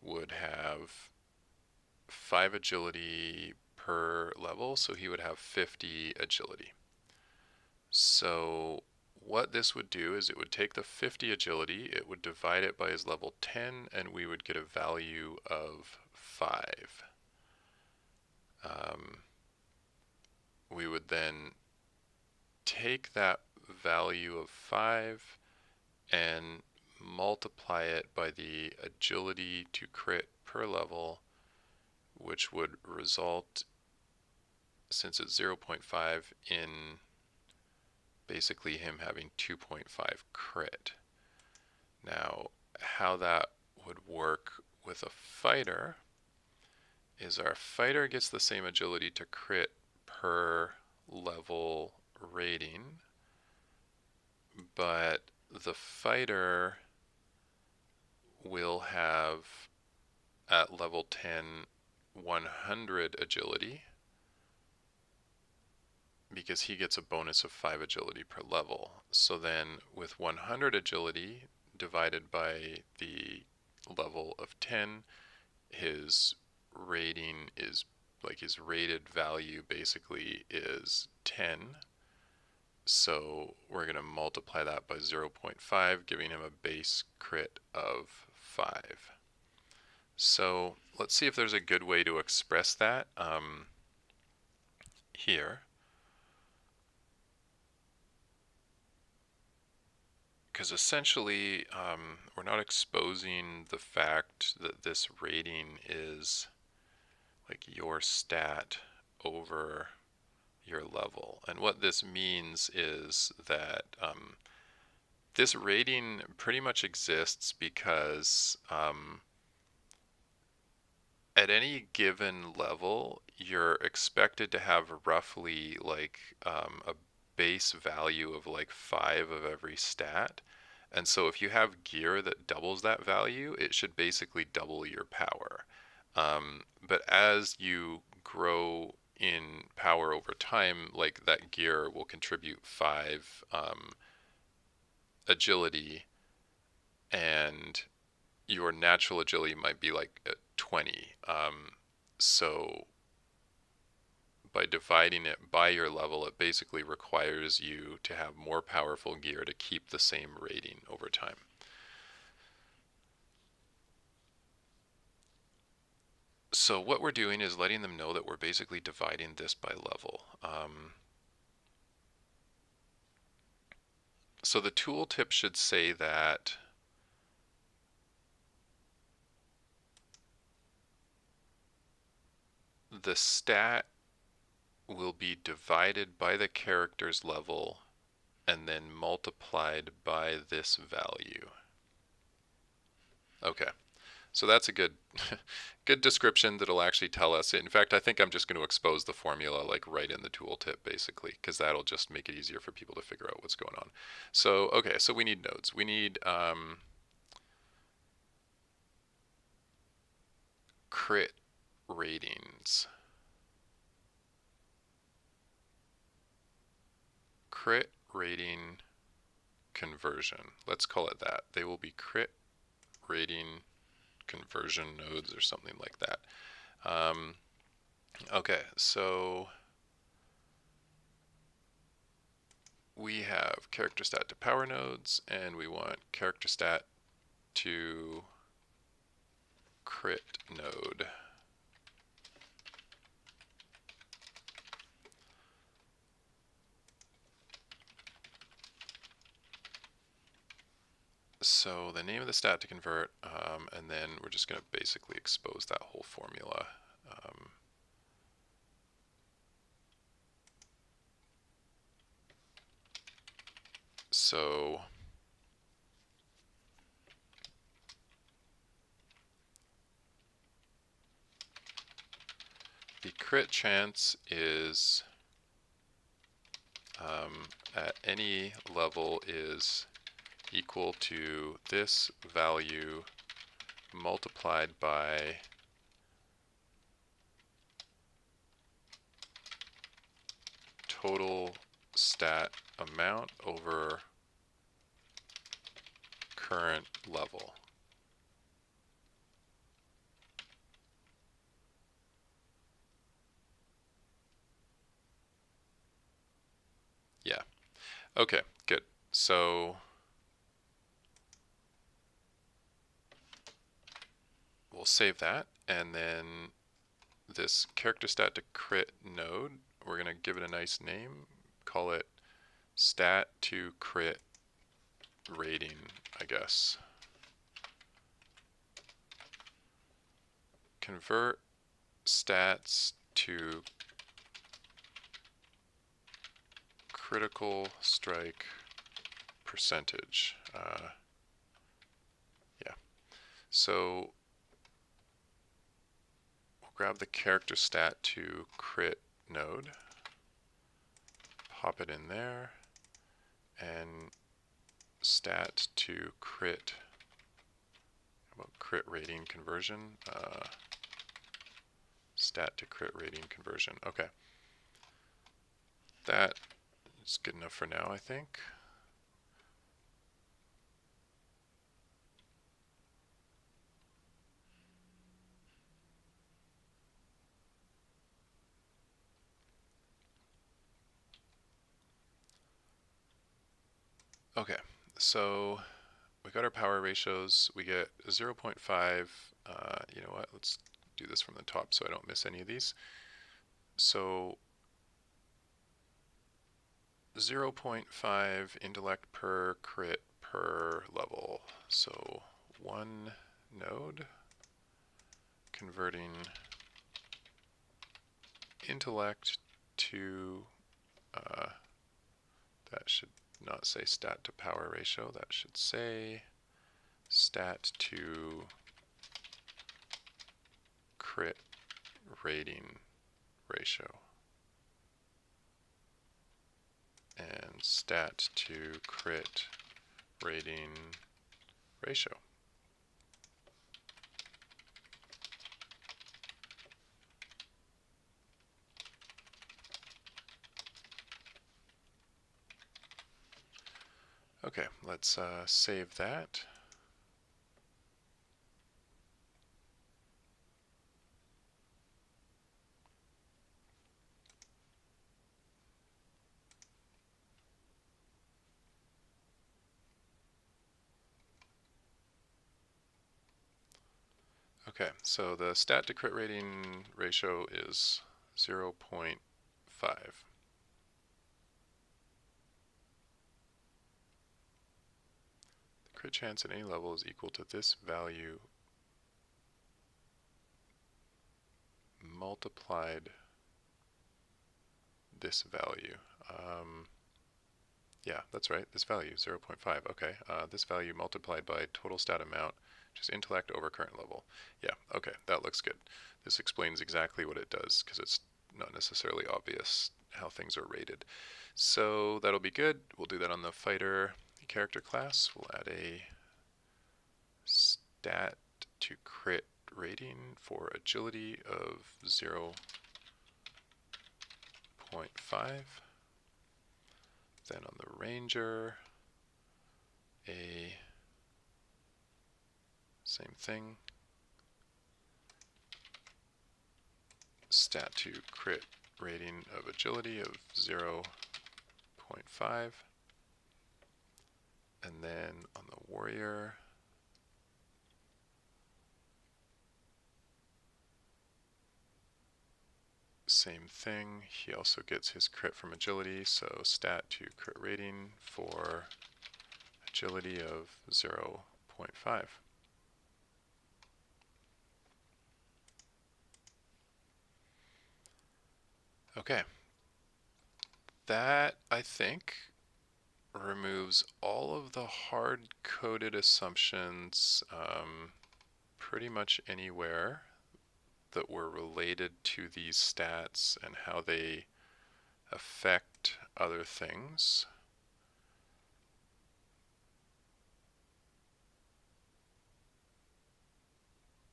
A: would have 5 agility per level, so he would have 50 agility. So what this would do is it would take the 50 agility, it would divide it by his level 10, and we would get a value of 5. We would then take that value of 5 and multiply it by the agility to crit per level, which would result, since it's 0.5, in basically him having 2.5 crit. Now, how that would work with a fighter is our fighter gets the same agility to crit per level rating, but the fighter will have, at level 10, 100 agility, because he gets a bonus of 5 agility per level. So then with 100 agility, divided by the level of 10. His rating is, like, his rated value basically is 10. So we're going to multiply that by 0.5, giving him a base crit of 5. So let's see if there's a good way to express that here. Because essentially, we're not exposing the fact that this rating is like your stat over your level. And what this means is that this rating pretty much exists because at any given level, you're expected to have roughly like a base value of like 5 of every stat. And so if you have gear that doubles that value, it should basically double your power. But as you grow in power over time, like that gear will contribute 5 agility, and your natural agility might be like 20. So by dividing it by your level, it basically requires you to have more powerful gear to keep the same rating over time. So what we're doing is letting them know that we're basically dividing this by level. So the tooltip should say that the stat will be divided by the character's level and then multiplied by this value. Okay, so that's a good good description that'll actually tell us. In fact, I think I'm just going to expose the formula like right in the tooltip basically, because that'll just make it easier for people to figure out what's going on. So okay, so we need nodes. We need crit ratings. Crit rating conversion. Let's call it that. They will be crit rating conversion nodes or something like that. Okay, so we have CharacterStat to power nodes, and we want CharacterStat to crit node. So the name of the stat to convert, and then we're just going to basically expose that whole formula. So the crit chance is at any level is equal to this value multiplied by total stat amount over current level. Yeah. Okay, good. So we'll save that, and then this CharacterStat to crit node, we're going to give it a nice name, call it stat to crit rating, I guess. Convert stats to critical strike percentage. Yeah. So we'll grab the CharacterStat to crit node, pop it in there, and stat to crit, how about crit rating conversion? Stat to crit rating conversion. Okay. That is good enough for now, I think. Okay, so we got our power ratios. We get 0.5. You know what? Let's do this from the top so I don't miss any of these. So 0.5 intellect per crit per level. So one node converting intellect to, that should not say stat to power ratio, that should say stat to crit rating ratio. And stat to crit rating ratio. Okay, let's save that. Okay, so the stat to crit rating ratio is 0.5. The crit chance at any level is equal to this value multiplied this value. Yeah, that's right, this value, 0.5. Okay, this value multiplied by total stat amount, which is intellect over current level. Yeah, okay, that looks good. This explains exactly what it does, because it's not necessarily obvious how things are rated. So that'll be good. We'll do that on the fighter character class. We'll add a stat to crit rating for agility of 0.5. Then on the ranger, a same thing, stat to crit rating of agility of 0.5. And then on the warrior, same thing. He also gets his crit from agility, so stat to crit rating for agility of 0.5. Okay. That, I think, removes all of the hard-coded assumptions pretty much anywhere that were related to these stats and how they affect other things.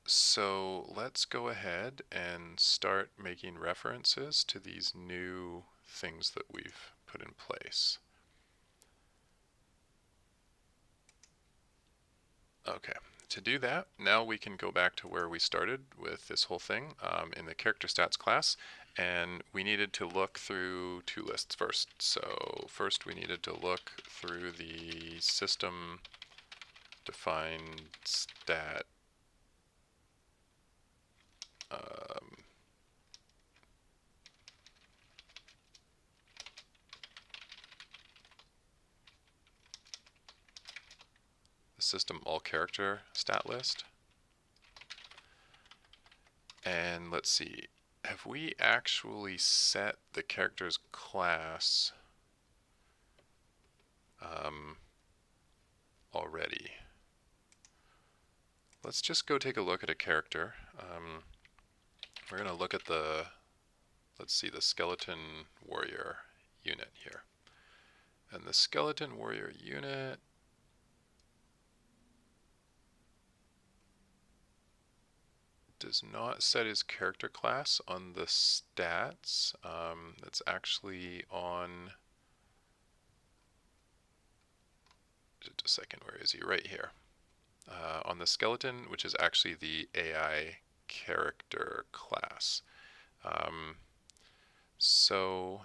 A: So let's go ahead and start making references to these new things that we've put in place. Okay, to do that, now we can go back to where we started with this whole thing in the CharacterStats class, and we needed to look through two lists first. So first we needed to look through the system defined stat the system all character stat list. And let's see, have we actually set the character's class already? Let's just go take a look at a character. We're going to look at the, let's see, the skeleton warrior unit here. And the skeleton warrior unit does not set his character class on the stats. That's actually on, just a second, where is he? Right here. On the skeleton, which is actually the AI character class. So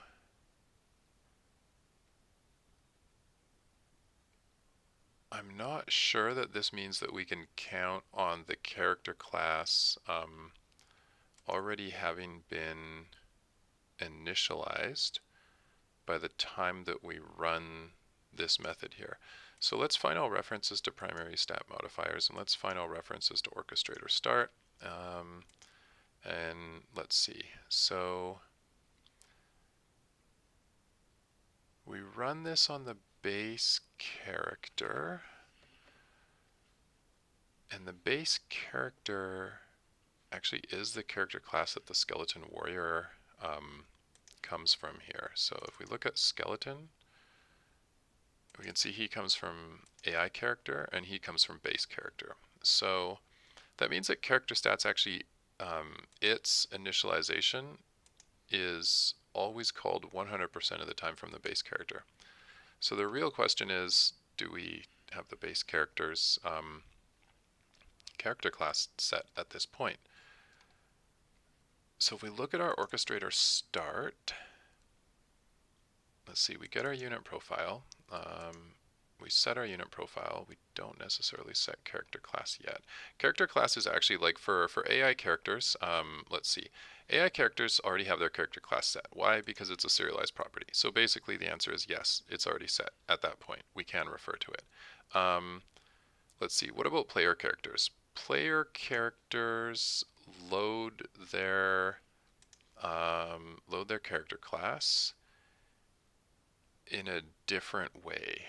A: I'm not sure that this means that we can count on the character class already having been initialized by the time that we run this method here. So let's find all references to primary stat modifiers, and let's find all references to orchestrator start. And let's see. So we run this on the base character, and the base character actually is the character class that the skeleton warrior comes from here. So if we look at skeleton, we can see he comes from AI character and he comes from base character. So that means that character stats actually, its initialization is always called 100% of the time from the base character. So the real question is, do we have the base character's character class set at this point? So if we look at our orchestrator start, let's see, we get our unit profile. We set our unit profile. We don't necessarily set character class yet. Character class is actually like for AI characters. Let's see. AI characters already have their character class set. Why? Because it's a serialized property. So basically the answer is yes, it's already set at that point. We can refer to it. Let's see. What about player characters? Player characters load their character class in a different way.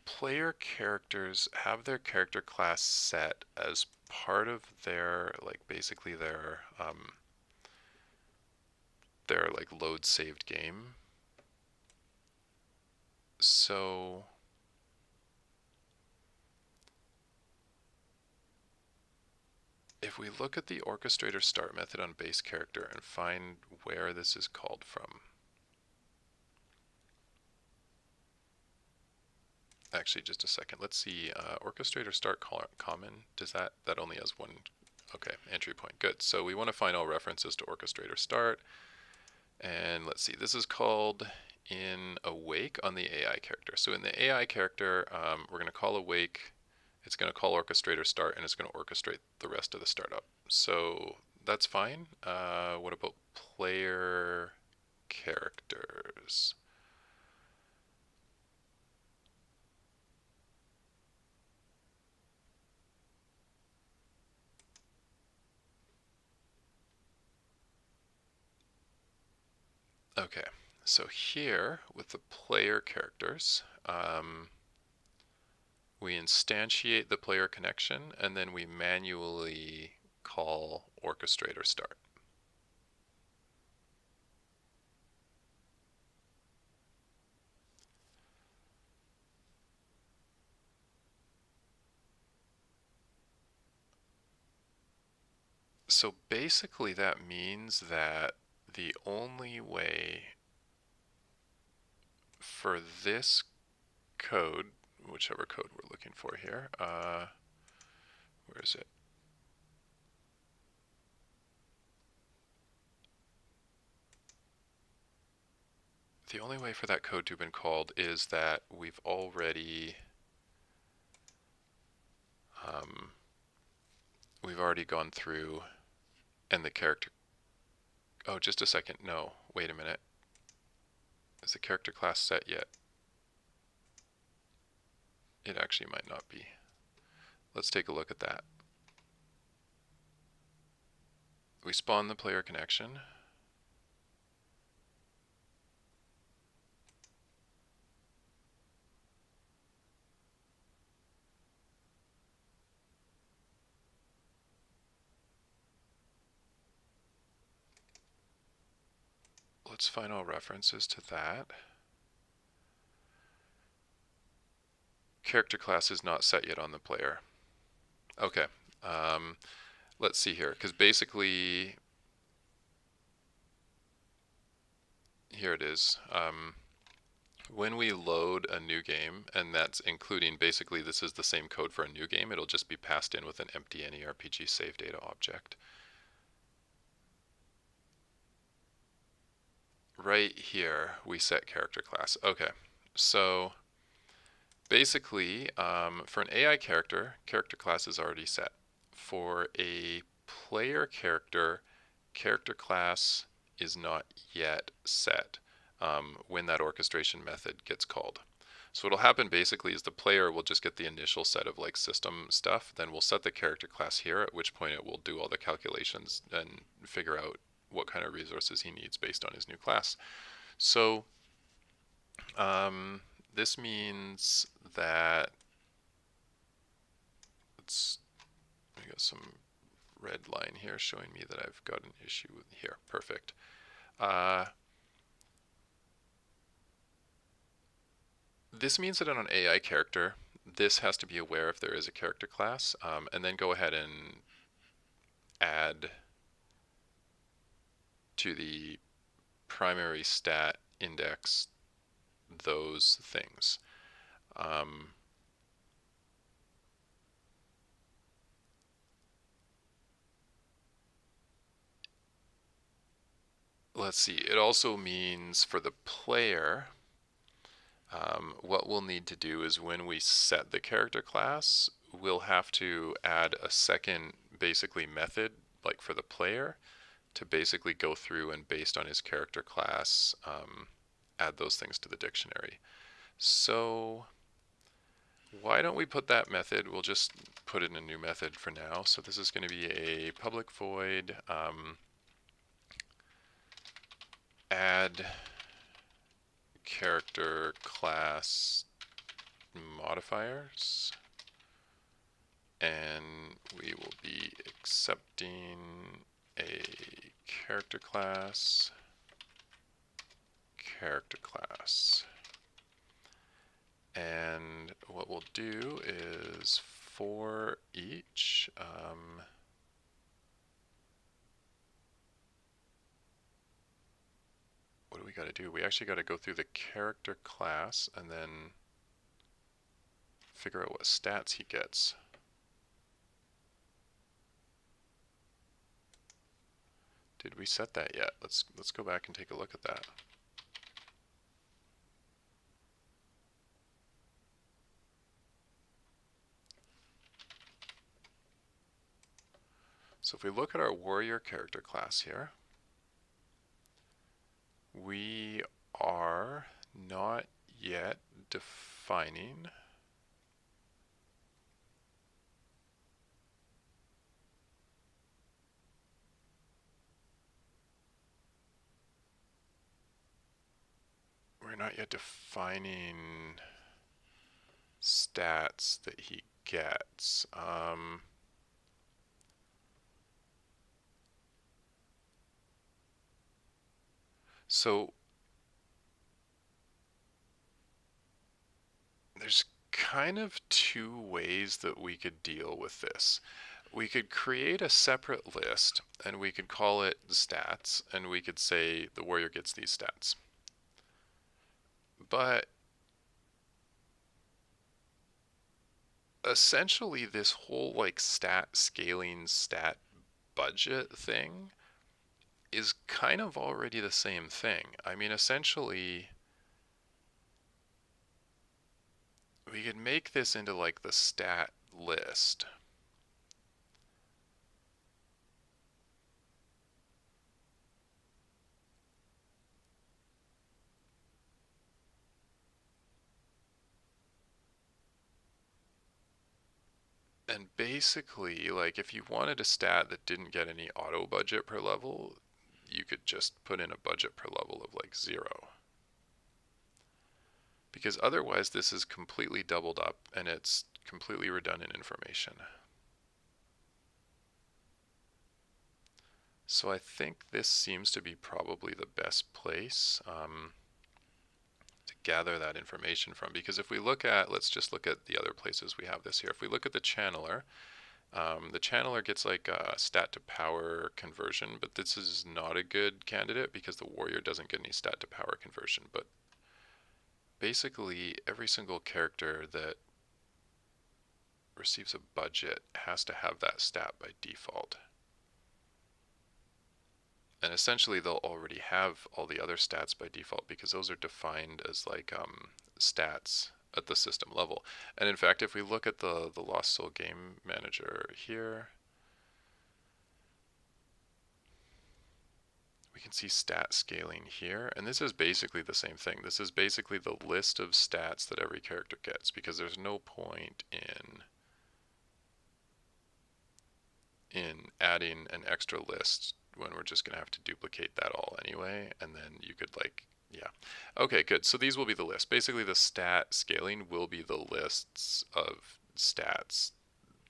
A: Player characters have their character class set as part of their, like, basically their like load saved game. So if we look at the orchestrator start method on base character and find where this is called from. Actually, just a second. Let's see. Orchestrator start common. Does that only has one? Okay, entry point. Good. So we want to find all references to orchestrator start. And let's see. This is called in awake on the AI character. So in the AI character, we're going to call awake. It's going to call orchestrator start, and it's going to orchestrate the rest of the startup. So that's fine. What about player characters? Okay, so here with the player characters, we instantiate the player connection, and then we manually call orchestrator start. So basically that means that the only way for this code, whichever code we're looking for here, where is it? The only way for that code to have been called is that we've already gone through and the character, oh, just a second, no, wait a minute. Is the character class set yet? It actually might not be. Let's take a look at that. We spawn the player connection. Let's find all references to that. Character class is not set yet on the player. Okay, let's see here, because basically, here it is. When we load a new game, and that's including, basically this is the same code for a new game, it'll just be passed in with an empty AnyRPG save data object. right here, we set character class. Okay, so basically, for an AI character, character class is already set. For a player character, character class is not yet set when that orchestration method gets called. So what'll happen basically is the player will just get the initial set of like system stuff, then we'll set the character class here, at which point it will do all the calculations and figure out what kind of resources he needs based on his new class. So this means that I got some red line here showing me that I've got an issue with here. Perfect. This means that on an AI character, this has to be aware if there is a character class, and then go ahead and add to the primary stat index those things. Let's see, it also means for the player, what we'll need to do is when we set the character class, we'll have to add a second basically method, like for the player, to basically go through and based on his character class, add those things to the dictionary. So why don't we put that method, we'll just put in a new method for now. So this is going to be a public void add character class modifiers, and we will be accepting a character class, and what we'll do is for each what do we got to do? We actually got to go through the character class and then figure out what stats he gets. Did we set that yet? Let's go back and take a look at that. So if we look at our warrior character class here, we are not yet defining stats that he gets. So there's kind of two ways that we could deal with this. We could create a separate list and we could call it stats, and we could say the warrior gets these stats. But essentially this whole like stat scaling stat budget thing is kind of already the same thing. I mean, essentially we could make this into like the stat list. And basically, like if you wanted a stat that didn't get any auto budget per level, you could just put in a budget per level of like 0. Because otherwise this is completely doubled up and it's completely redundant information. So I think this seems to be probably the best place to gather that information from, because if we look at, let's just look at the other places we have this here. If we look at the channeler gets like a stat to power conversion, but this is not a good candidate because the warrior doesn't get any stat to power conversion. But basically every single character that receives a budget has to have that stat by default. And essentially they'll already have all the other stats by default because those are defined as like stats at the system level. And in fact, if we look at the Lost Soul Game Manager here, we can see stat scaling here, and this is basically the same thing. This is basically the list of stats that every character gets, because there's no point in adding an extra list when we're just going to have to duplicate that all anyway, and then you could like, yeah. Okay, good. So these will be the list. Basically the stat scaling will be the lists of stats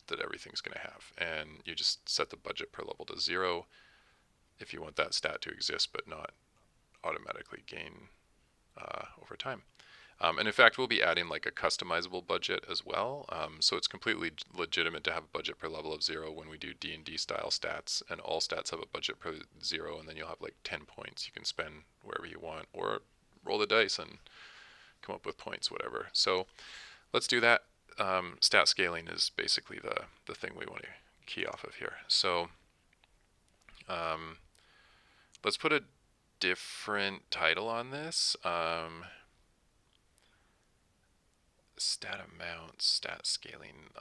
A: that everything's going to have, and you just set the budget per level to 0 if you want that stat to exist but not automatically gain over time. And in fact, we'll be adding like a customizable budget as well. So it's completely legitimate to have a budget per level of 0 when we do D&D style stats, and all stats have a budget per 0, and then you'll have like 10 points you can spend wherever you want, or roll the dice and come up with points, whatever. So let's do that. Stat scaling is basically the thing we want to key off of here. So let's put a different title on this. Stat amounts, stat scaling.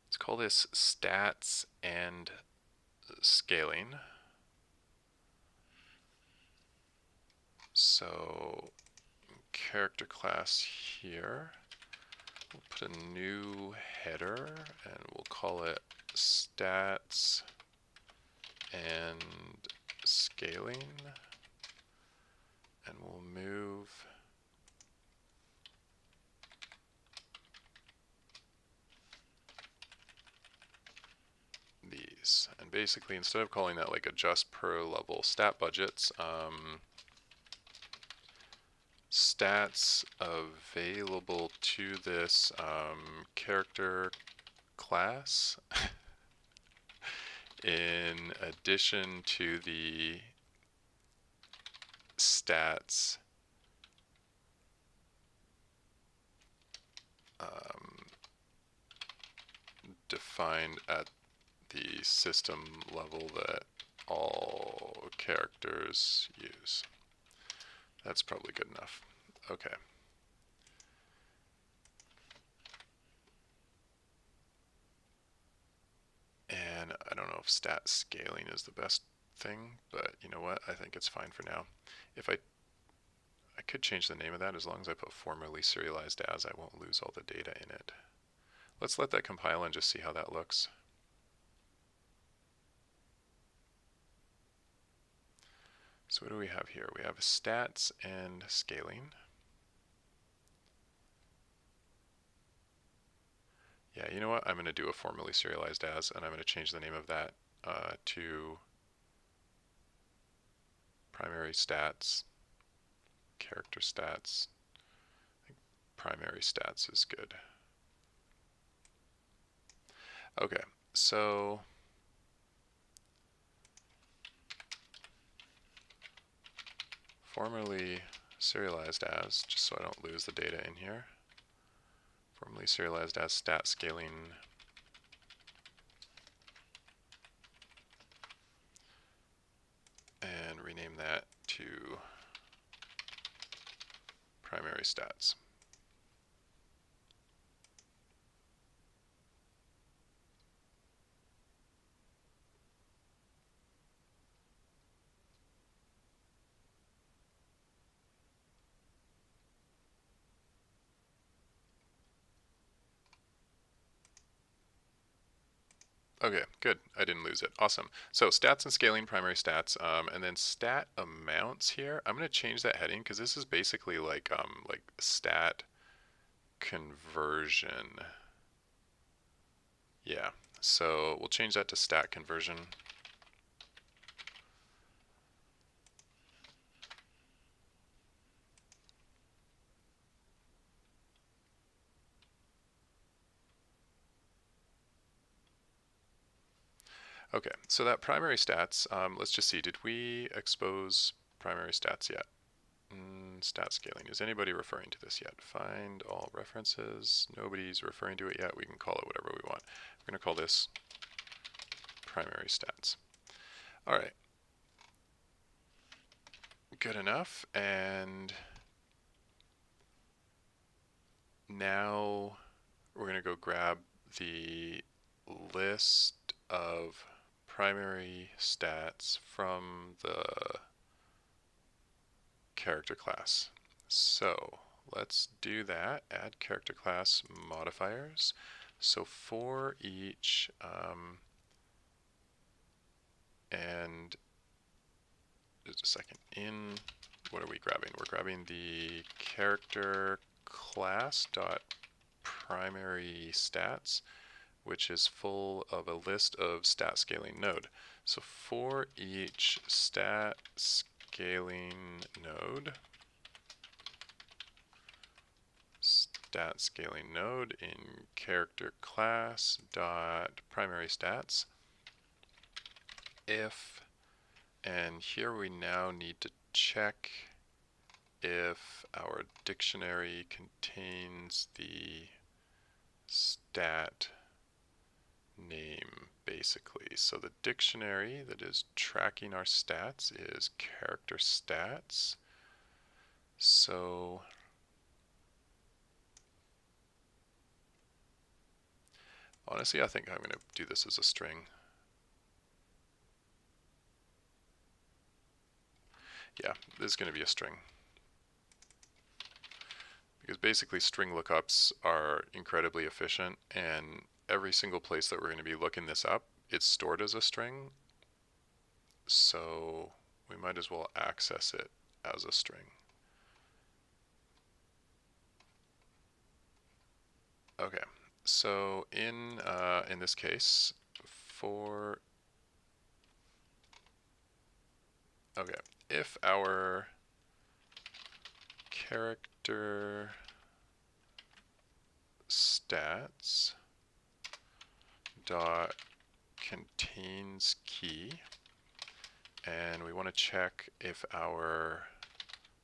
A: Let's call this stats and scaling. So character class here. We'll put a new header and we'll call it stats and scaling, and we'll move these. And basically, instead of calling that like adjust per level stat budgets, stats available to this character class in addition to the stats defined at the system level that all characters use. That's probably good enough. Okay. And I don't know if stat scaling is the best thing, but you know what? I think it's fine for now. If I could change the name of that as long as I put formerly serialized as, I won't lose all the data in it. Let's let that compile and just see how that looks. So what do we have here? We have stats and scaling. Yeah, you know what? I'm going to do a formerly serialized as, and I'm going to change the name of that to primary stats, character stats. I think primary stats is good. Okay, so formerly serialized as, just so I don't lose the data in here. Formerly serialized as stat scaling and rename that to primary stats. Okay, good. I didn't lose it. Awesome. So stats and scaling, primary stats, and then stat amounts here. I'm going to change that heading because this is basically like stat conversion. Yeah. So we'll change that to stat conversion. Okay, so that primary stats, let's just see, did we expose primary stats yet? Stat scaling, is anybody referring to this yet? Find all references, nobody's referring to it yet, we can call it whatever we want. We're going to call this primary stats. Alright, good enough. And now we're going to go grab the list of primary stats from the character class. So let's do that. Add character class modifiers. So for each, and just a second, what are we grabbing? We're grabbing the character class dot primary stats, which is full of a list of stat scaling node. So for each stat scaling node in character class dot primary stats, if, and here we now need to check if our dictionary contains the stat name, basically. So the dictionary that is tracking our stats is CharacterStats. So honestly, I think I'm going to do this as a string. Yeah, this is going to be a string. Because basically string lookups are incredibly efficient, and every single place that we're going to be looking this up, it's stored as a string. So we might as well access it as a string. Okay, so in this case, if our character stats dot contains key, and we want to check if our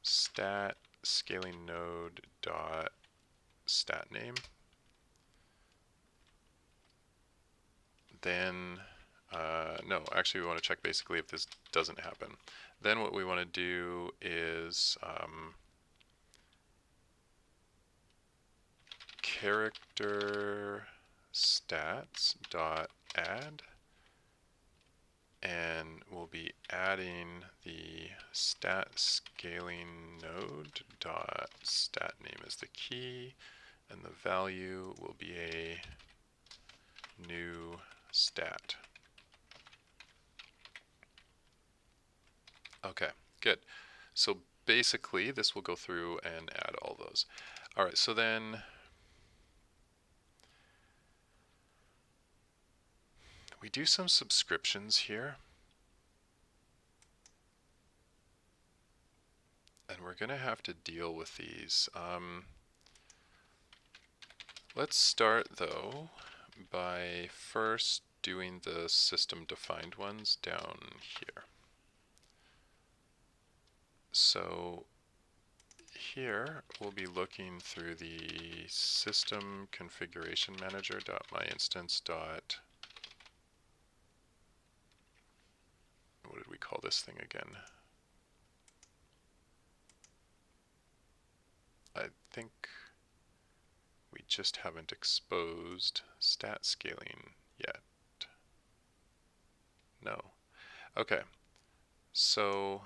A: stat scaling node dot stat name, then no, actually we want to check basically if this doesn't happen. Then what we want to do is character stats dot add, and we'll be adding the stat scaling node dot stat name as the key, and the value will be a new stat. Okay, good. So basically this will go through and add all those. All right, so then we do some subscriptions here. And we're going to have to deal with these. Let's start though by first doing the system defined ones down here. So here we'll be looking through the system configuration manager .myInstance. What did we call this thing again? I think we just haven't exposed stat scaling yet. No. Okay. So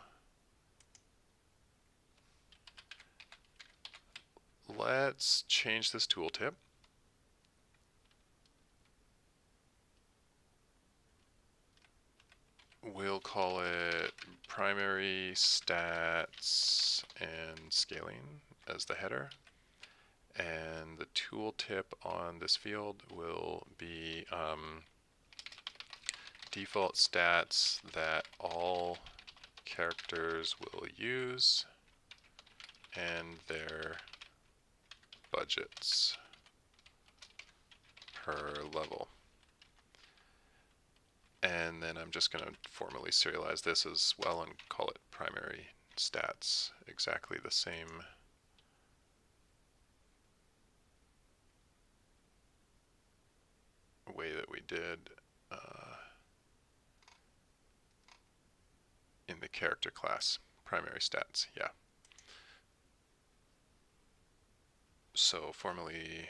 A: let's change this tooltip. We'll call it primary stats and scaling as the header. And the tooltip on this field will be default stats that all characters will use and their budgets per level. And then I'm just going to formally serialize this as well and call it primary stats, exactly the same way that we did in the character class primary stats, yeah. So formally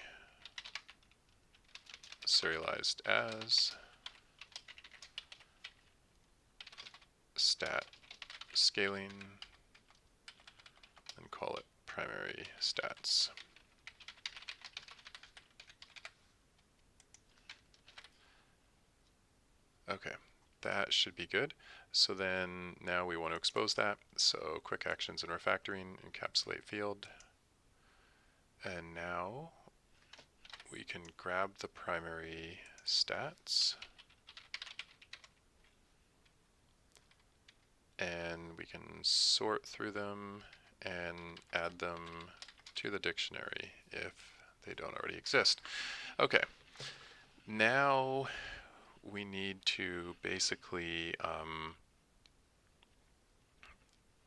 A: serialized as stat scaling and call it primary stats. Okay, that should be good. So then now we want to expose that. So quick actions and refactoring, encapsulate field. And now we can grab the primary stats and we can sort through them and add them to the dictionary if they don't already exist. Okay, now we need to basically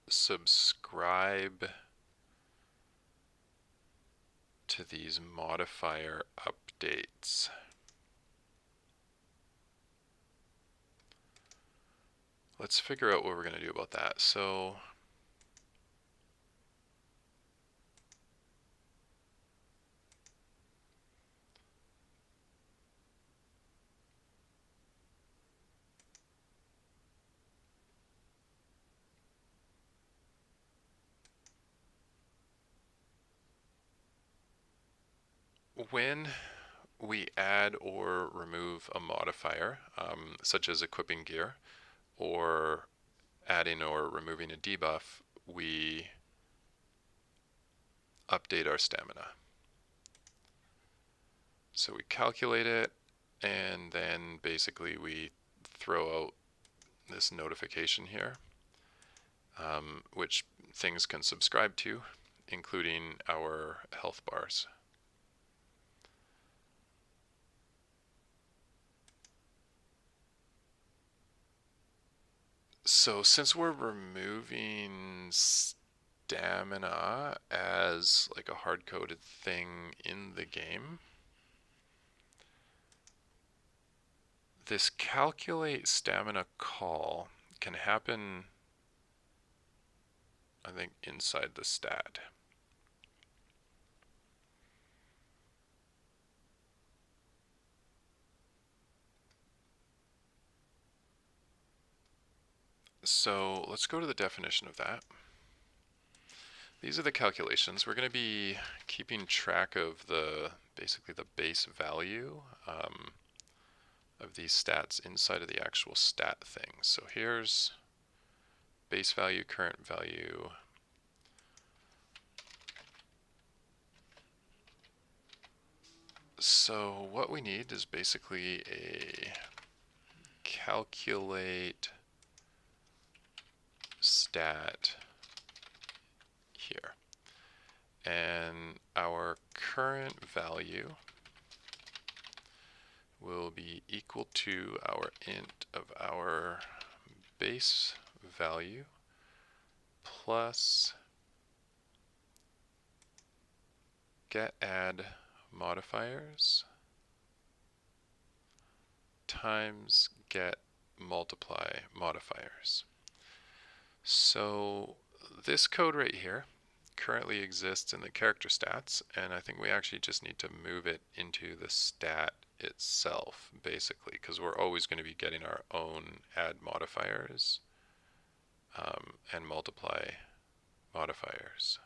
A: subscribe to these modifier updates. Let's figure out what we're going to do about that. So when we add or remove a modifier, such as equipping gear, or adding or removing a debuff, we update our stamina. So we calculate it, and then basically we throw out this notification here, which things can subscribe to, including our health bars. So since we're removing stamina as like a hard-coded thing in the game, this calculate stamina call can happen, I think, inside the stat. So let's go to the definition of that. These are the calculations. We're going to be keeping track of basically the base value of these stats inside of the actual stat thing. So here's base value, current value. So what we need is basically a calculate stat here. And our current value will be equal to our int of our base value plus get add modifiers times get multiply modifiers. So this code right here currently exists in the character stats, and I think we actually just need to move it into the stat itself, basically, because we're always going to be getting our own add modifiers and multiply modifiers.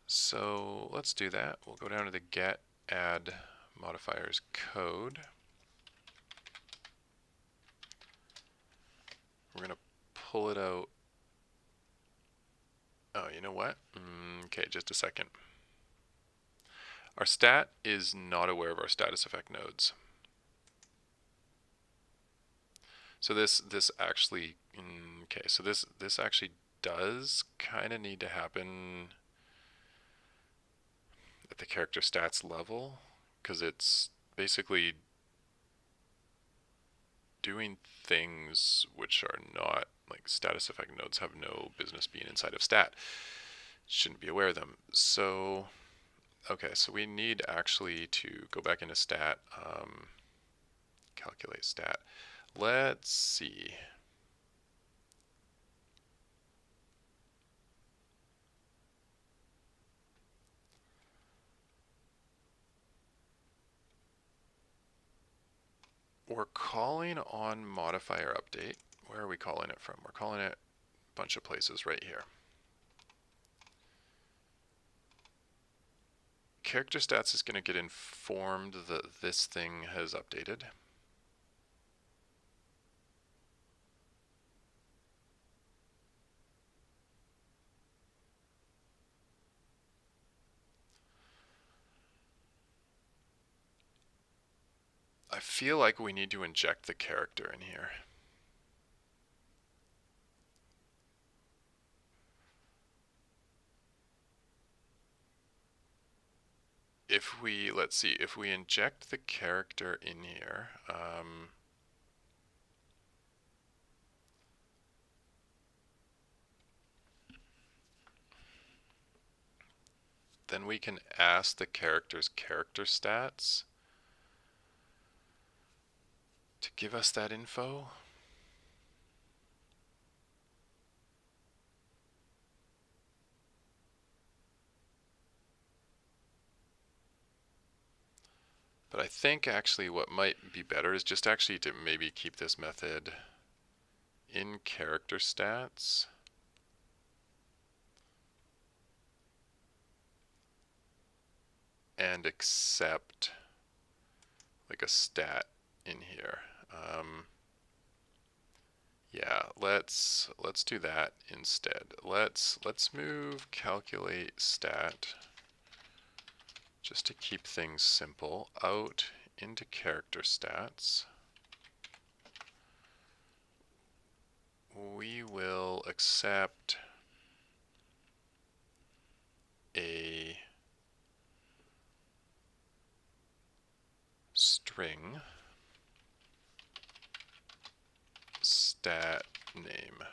A: So let's do that. We'll go down to the get add modifiers code. We're going to pull it out. Oh, you know what? Okay, just a second. Our stat is not aware of our status effect nodes. So this actually, okay, so this actually does kind of need to happen at the character stats level, because it's basically doing things which are not, like, status effect nodes have no business being inside of stat. Shouldn't be aware of them. So okay, so we need actually to go back into stat, calculate stat. Let's see. calling on modifier update. Where are we calling it from? We're calling it a bunch of places right here. CharacterStats is going to get informed that this thing has updated. I feel like we need to inject the character in here. If we, let's see, if we inject the character in here, then we can ask the character's character stats to give us that info. But I think actually what might be better is just actually to maybe keep this method in character stats. And accept like a stat in here. Yeah, let's do that instead. Let's move calculate stat, just to keep things simple, out into character stats. We will accept a string stat name.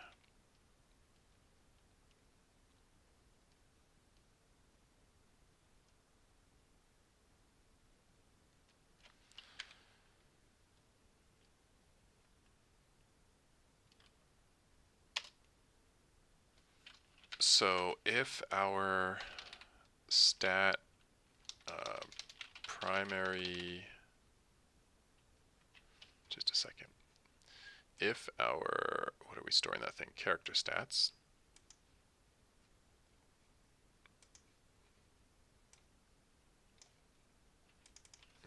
A: So if our stat primary, just a second, if our, what are we storing that thing? Character stats.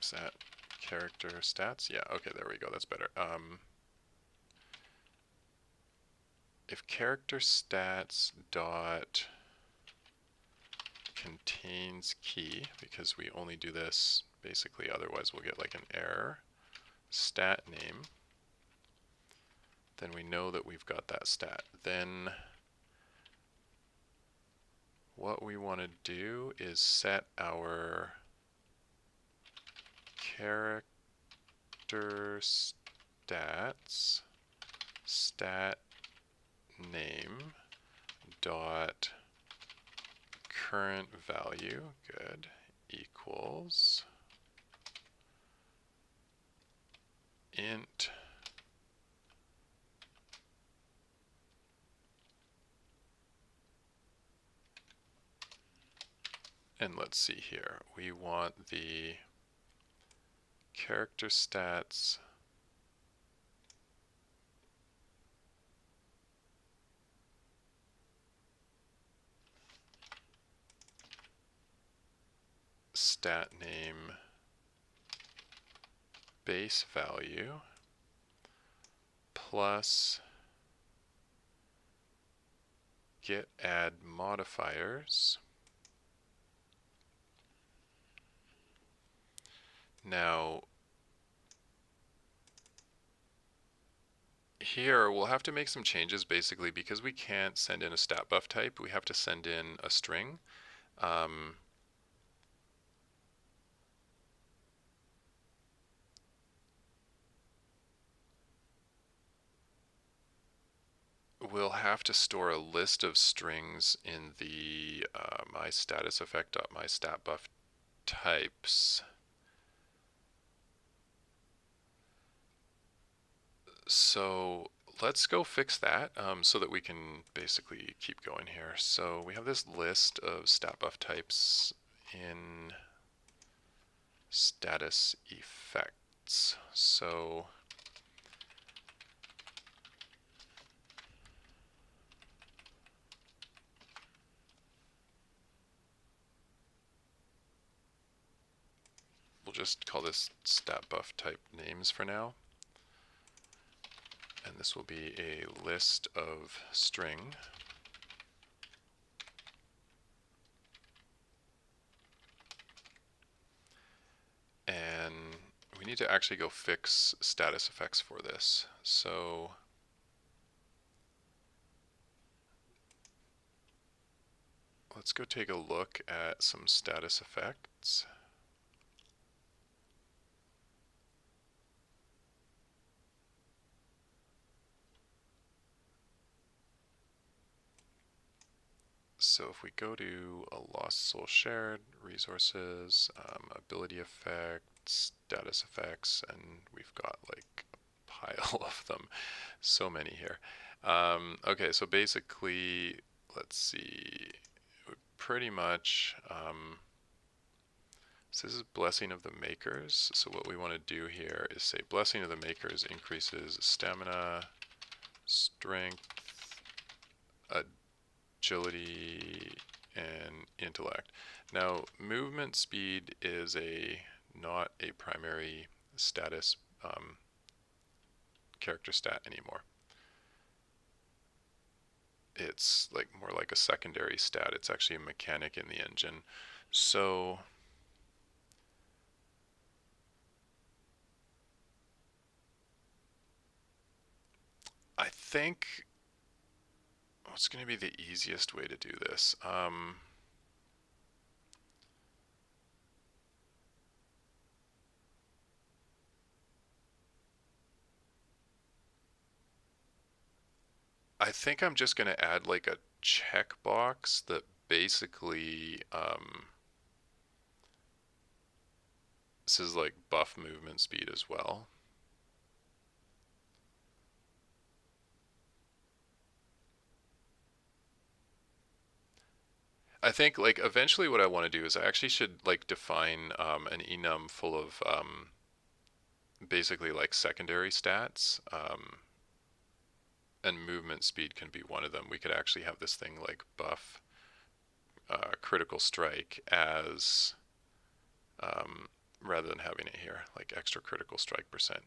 A: Is that character stats? Yeah, okay, there we go, that's better. If character stats dot contains key, because we only do this basically, otherwise we'll get like an error, stat name, then we know that we've got that stat. Then what we want to do is set our character stats stat name dot current value, good, equals int and let's see here, we want the character stats stat name base value plus get add modifiers. Now here we'll have to make some changes basically because we can't send in a stat buff type, we have to send in a string. We'll have to store a list of strings in the myStatusEffect.myStatBuff types. So let's go fix that so that we can basically keep going here. So we have this list of StatBuff types in status effects. So we'll just call this stat buff type names for now. And this will be a list of string. And we need to actually go fix status effects for this. So let's go take a look at some status effects. So if we go to a lost soul shared, resources, ability effects, status effects, and we've got like a pile of them, so many here. Okay, so basically, let's see, pretty much, so this is blessing of the makers. So what we want to do here is say blessing of the makers increases stamina, strength, agility, and intellect. Now, movement speed is not a primary status character stat anymore. It's like more like a secondary stat. It's actually a mechanic in the engine. So I think what's going to be the easiest way to do this? I think I'm just going to add like a checkbox that basically says like buff movement speed as well. I think like eventually what I want to do is I actually should like define an enum full of basically like secondary stats, and movement speed can be one of them. We could actually have this thing like buff critical strike as rather than having it here like extra critical strike percent.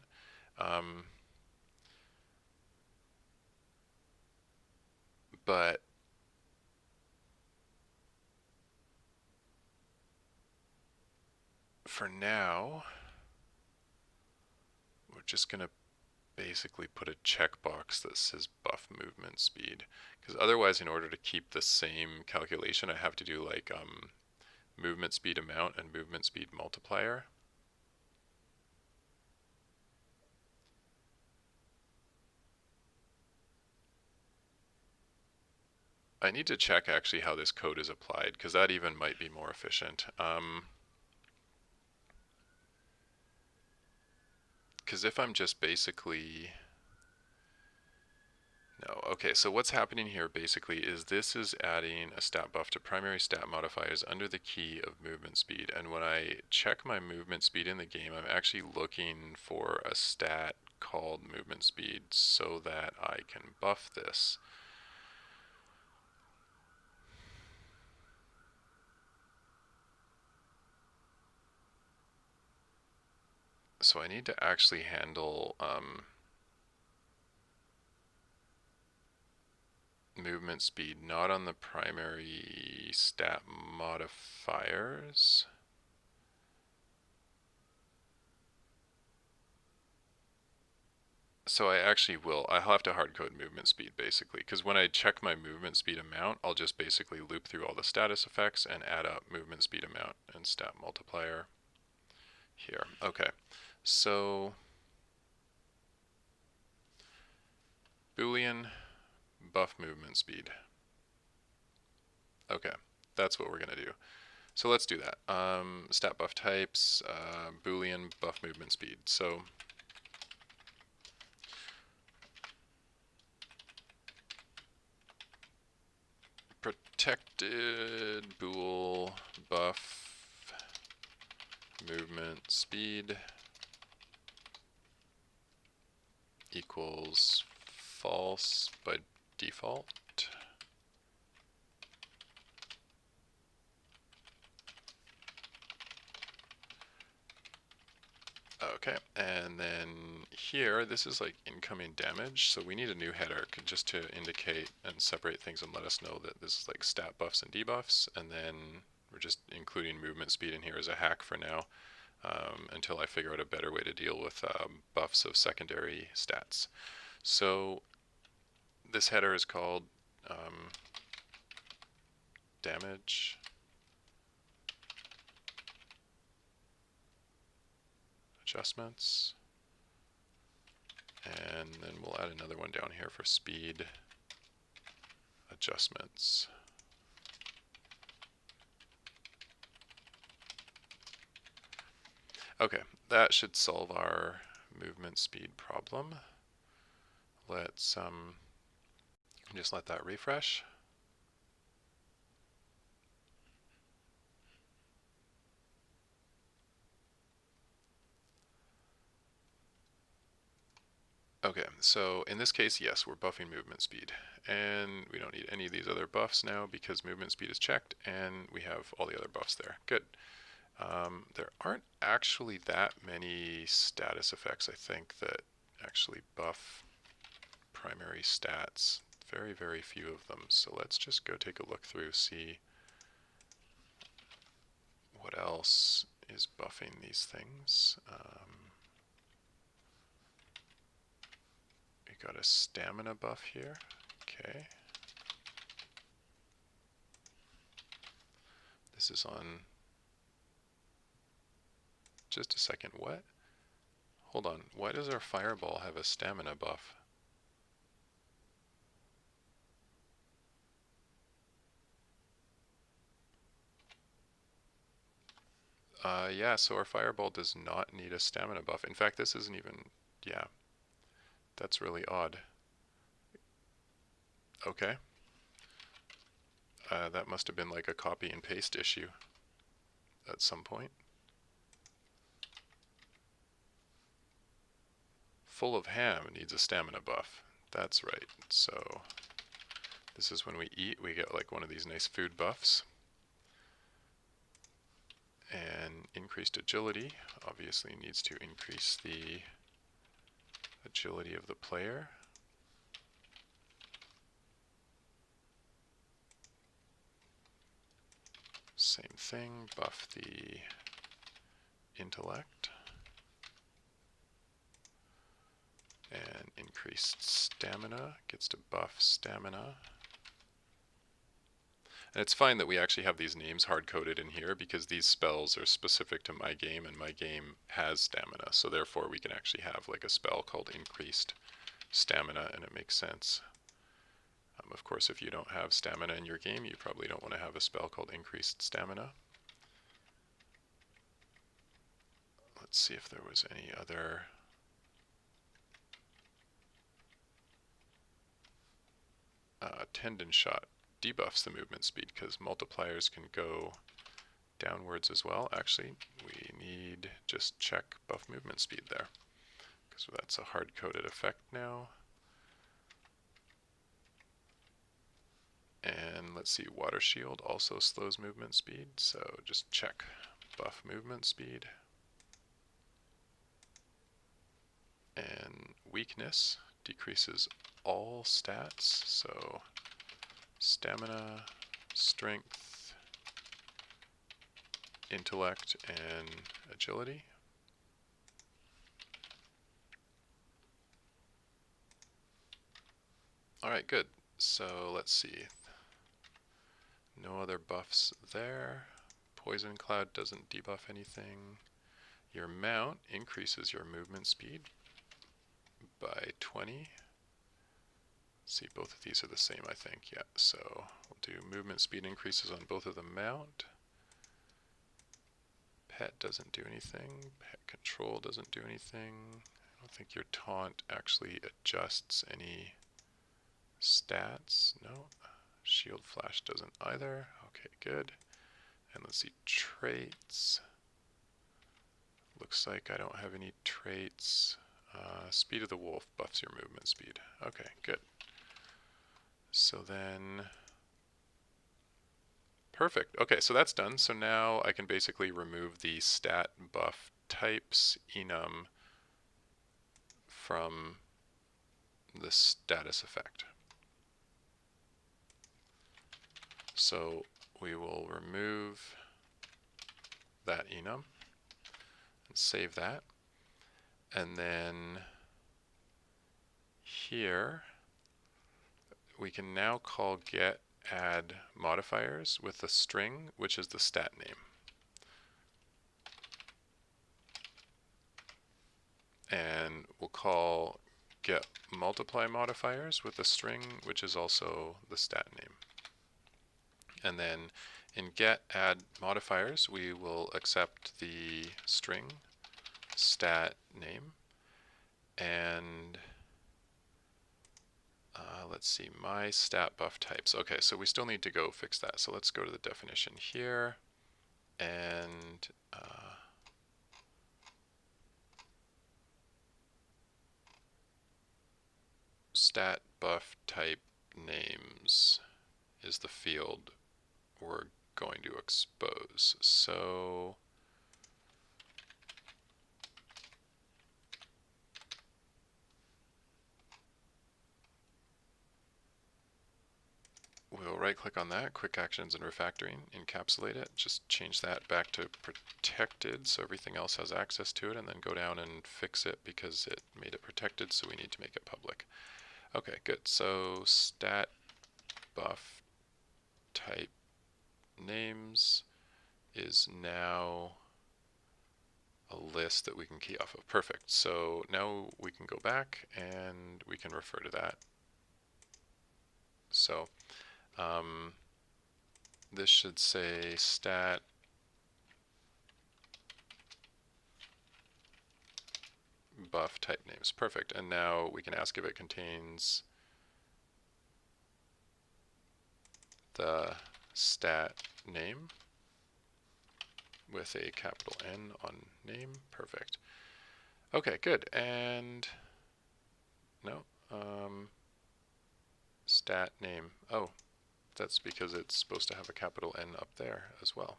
A: But for now, we're just going to basically put a checkbox that says buff movement speed, because otherwise in order to keep the same calculation I have to do like movement speed amount and movement speed multiplier. I need to check actually how this code is applied, because that even might be more efficient. Because if I'm just basically... No, okay, so what's happening here basically is this is adding a stat buff to primary stat modifiers under the key of movement speed. And when I check my movement speed in the game, I'm actually looking for a stat called movement speed so that I can buff this. So I need to actually handle movement speed not on the primary stat modifiers. So I actually will. I'll have to hardcode movement speed basically, because when I check my movement speed amount, I'll just basically loop through all the status effects and add up movement speed amount and stat multiplier here. Okay, so Boolean buff movement speed. Okay, that's what we're going to do. So let's do that. Stat buff types, Boolean buff movement speed. So protected bool buff movement speed equals false by default. Okay, and then here, this is like incoming damage, so we need a new header just to indicate and separate things and let us know that this is like stat buffs and debuffs, and then we're just including movement speed in here as a hack for now, until I figure out a better way to deal with buffs of secondary stats. So this header is called damage adjustments, and then we'll add another one down here for speed adjustments. Okay, that should solve our movement speed problem. Let's just let that refresh. Okay, so in this case, yes, we're buffing movement speed, and we don't need any of these other buffs now because movement speed is checked and we have all the other buffs there. Good. There aren't actually that many status effects, I think, that actually buff primary stats. Very, very few of them. So let's just go take a look through, see what else is buffing these things. We got a stamina buff here. Okay. This is on... Just a second, what? Hold on, why does our fireball have a stamina buff? Yeah, so our fireball does not need a stamina buff. In fact, this isn't even, yeah, that's really odd. Okay. That must have been like a copy and paste issue at some point. Full of ham needs a stamina buff. That's right. So this is when we eat, we get like one of these nice food buffs. And increased agility obviously needs to increase the agility of the player. Same thing, buff the intellect. And increased stamina gets to buff stamina. And it's fine that we actually have these names hard-coded in here because these spells are specific to my game and my game has stamina. So therefore we can actually have like a spell called increased stamina and it makes sense. Of course, if you don't have stamina in your game, you probably don't want to have a spell called increased stamina. Let's see if there was any other... tendon shot debuffs the movement speed because multipliers can go downwards as well. Actually, we need just check buff movement speed there because that's a hard-coded effect now. And let's see, water shield also slows movement speed, so just check buff movement speed. And weakness decreases all stats, so stamina, strength, intellect, and agility. Alright, good. So let's see. No other buffs there. Poison Cloud doesn't debuff anything. Your mount increases your movement speed by 20. See, both of these are the same, I think. Yeah, so we'll do movement speed increases on both of the mount. Pet doesn't do anything. Pet control doesn't do anything. I don't think your taunt actually adjusts any stats. No. Shield flash doesn't either. Okay, good. And let's see, traits. Looks like I don't have any traits. Speed of the wolf buffs your movement speed. Okay, good. So then, perfect. Okay, so that's done. So now I can basically remove the stat buff types, enum, from the status effect. So we will remove that enum and save that. And then here we can now call get add modifiers with the string, which is the stat name. And we'll call get multiply modifiers with the string, which is also the stat name. And then in get add modifiers, we will accept the string stat name. And let's see, my stat buff types. Okay, so we still need to go fix that. So let's go to the definition here and stat buff type names is the field we're going to expose. So we'll right click on that, quick actions and refactoring, encapsulate it, just change that back to protected so everything else has access to it, and then go down and fix it because it made it protected, so we need to make it public. Okay, good. So stat buff type names is now a list that we can key off of. Perfect. So now we can go back and we can refer to that. So this should say stat buff type names. Perfect. And now we can ask if it contains the stat name with a capital N on name. Perfect. Okay, good. And no, stat name. Oh, that's because it's supposed to have a capital N up there as well.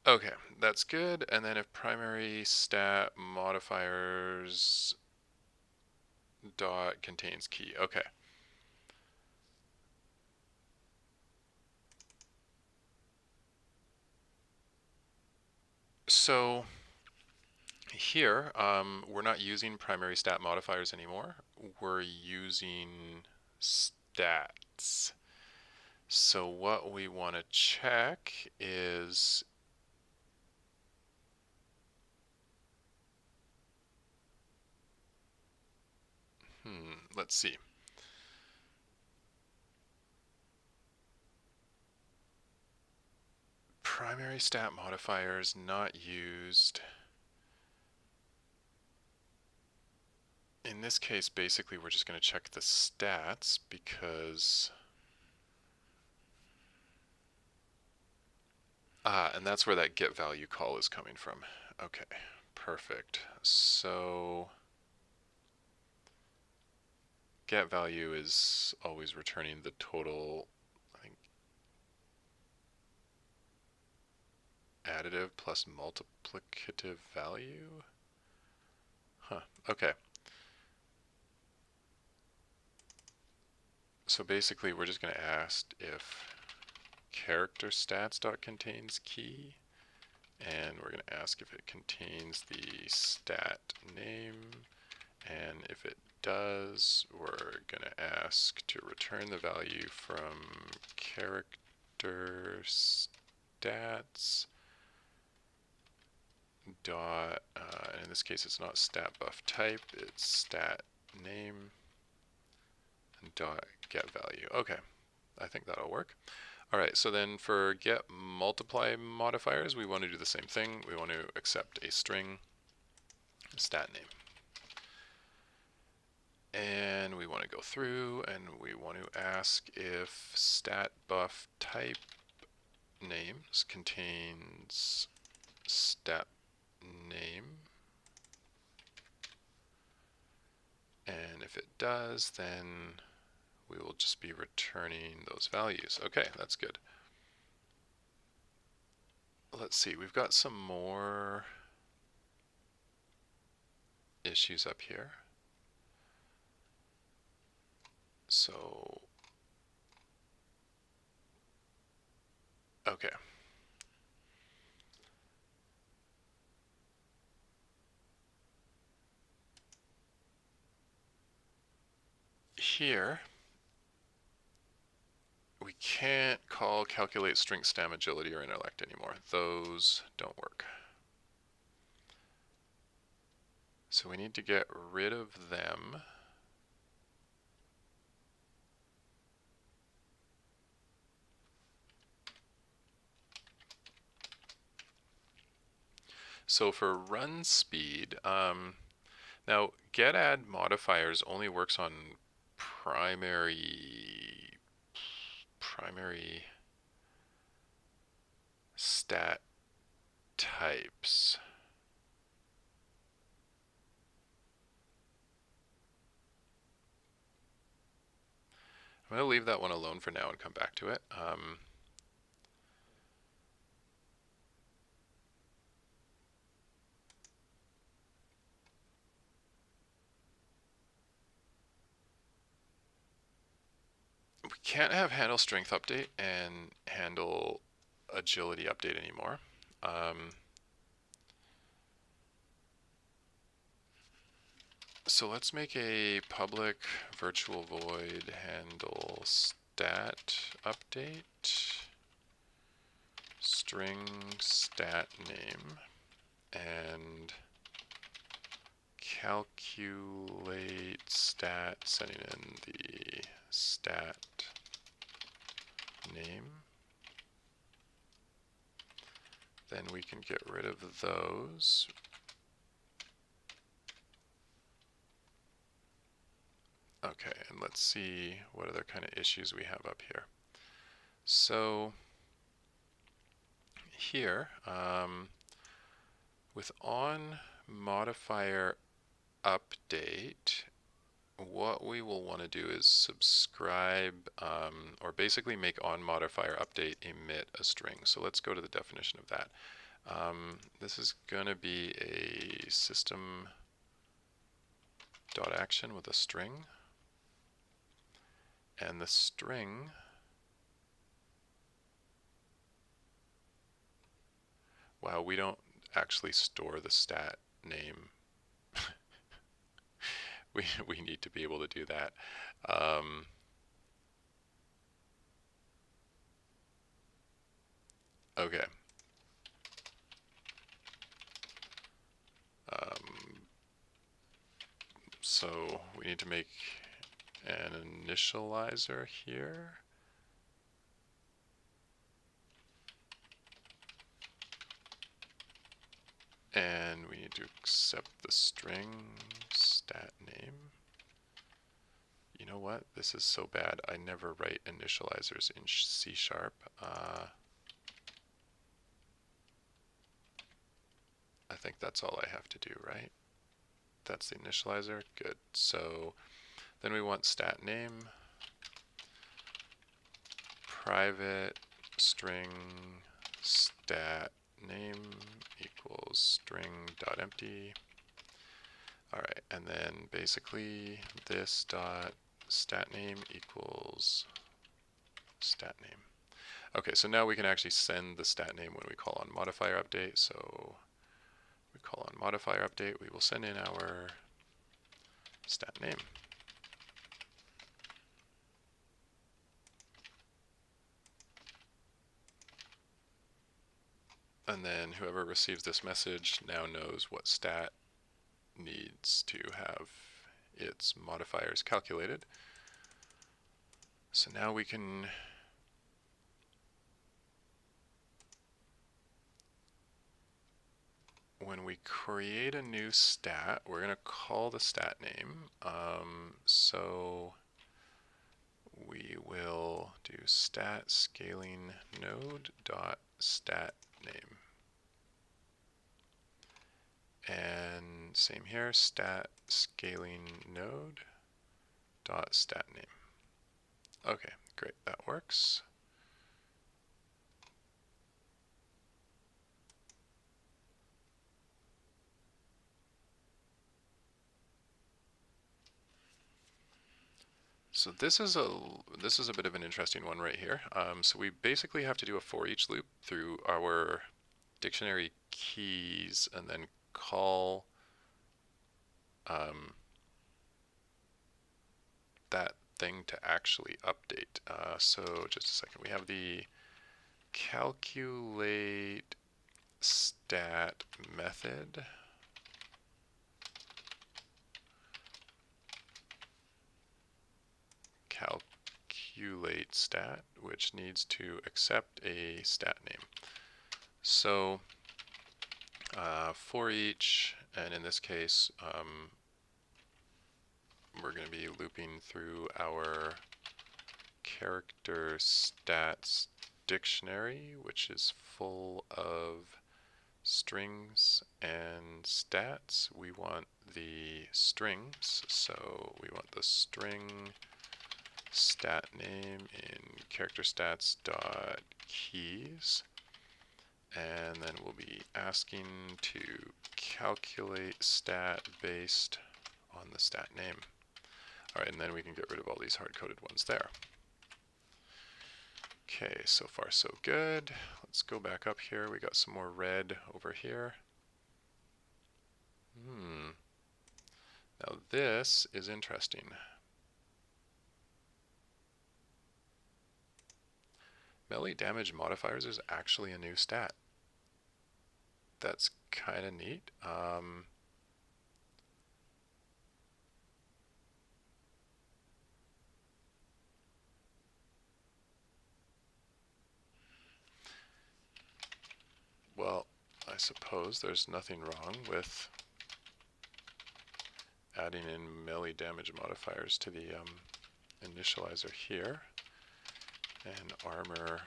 A: Okay, that's good. And then if primary stat modifiers dot contains key. Okay. So here, we're not using primary stat modifiers anymore. We're using stats. So what we want to check is let's see. Primary stat modifiers not used. In this case, basically, we're just going to check the stats because and that's where that get value call is coming from. Okay, perfect. So get value is always returning the total, I think, additive plus multiplicative value. Huh, okay. So basically we're just going to ask if CharacterStats.contains key, and we're going to ask if it contains the stat name, and if it does, we're going to ask to return the value from CharacterStats dot, in this case it's not stat buff type, it's stat name dot get value. Okay, I think that'll work. All right, so then for get multiply modifiers, we want to do the same thing. We want to accept a string stat name. And we want to go through and we want to ask if stat buff type names contains stat name. And if it does, then we will just be returning those values. Okay, that's good. let's see, we've got some more issues up here. So, okay. Here, we can't call calculate string stem agility or intellect anymore. Those don't work. So we need to get rid of them. So for run speed, now get add modifiers only works on primary stat types. I'm going to leave that one alone for now and come back to it. We can't have handle strength update and handle agility update anymore. So let's make a public virtual void handle stat update string stat name and calculate stat, sending in the stat name. Then we can get rid of those. Okay, and let's see what other kind of issues we have up here. So here, with on modifier update, what we will want to do is subscribe, or basically make on modifier update emit a string. So let's go to the definition of that. This is going to be a system.action with a string. And the string wow, we don't actually store the stat name. we need to be able to do that. Okay. So we need to make an initializer here. And we need to accept the string stat name. You know what? This is so bad. I never write initializers in C#. I think that's all I have to do, right? That's the initializer. Good. So then we want stat name, private string stat name equals string dot empty. All right, and then basically this dot stat name equals stat name. Okay, so now we can actually send the stat name when we call on modifier update. So we call on modifier update, we will send in our stat name. And then whoever receives this message now knows what stat needs to have its modifiers calculated. So now we can when we create a new stat, we're going to call the stat name. So we will do stat scaling node dot stat name. And same here, stat scaling node dot stat name. Okay, great, that works. So this is a bit of an interesting one right here. So we basically have to do a for each loop through our dictionary keys and then call that thing to actually update. So just a second, we have the calculate stat method. Calculate stat, which needs to accept a stat name. So for each, and in this case, we're going to be looping through our CharacterStat dictionary, which is full of strings and stats. We want the strings, so we want the string stat name in CharacterStats.keys, and then we'll be asking to calculate stat based on the stat name. All right, and then we can get rid of all these hard-coded ones there. Okay, so far so good. Let's go back up here. We got some more red over here. Now this is interesting. Melee damage modifiers is actually a new stat. That's kind of neat. Well, I suppose there's nothing wrong with adding in melee damage modifiers to the initializer here, and armor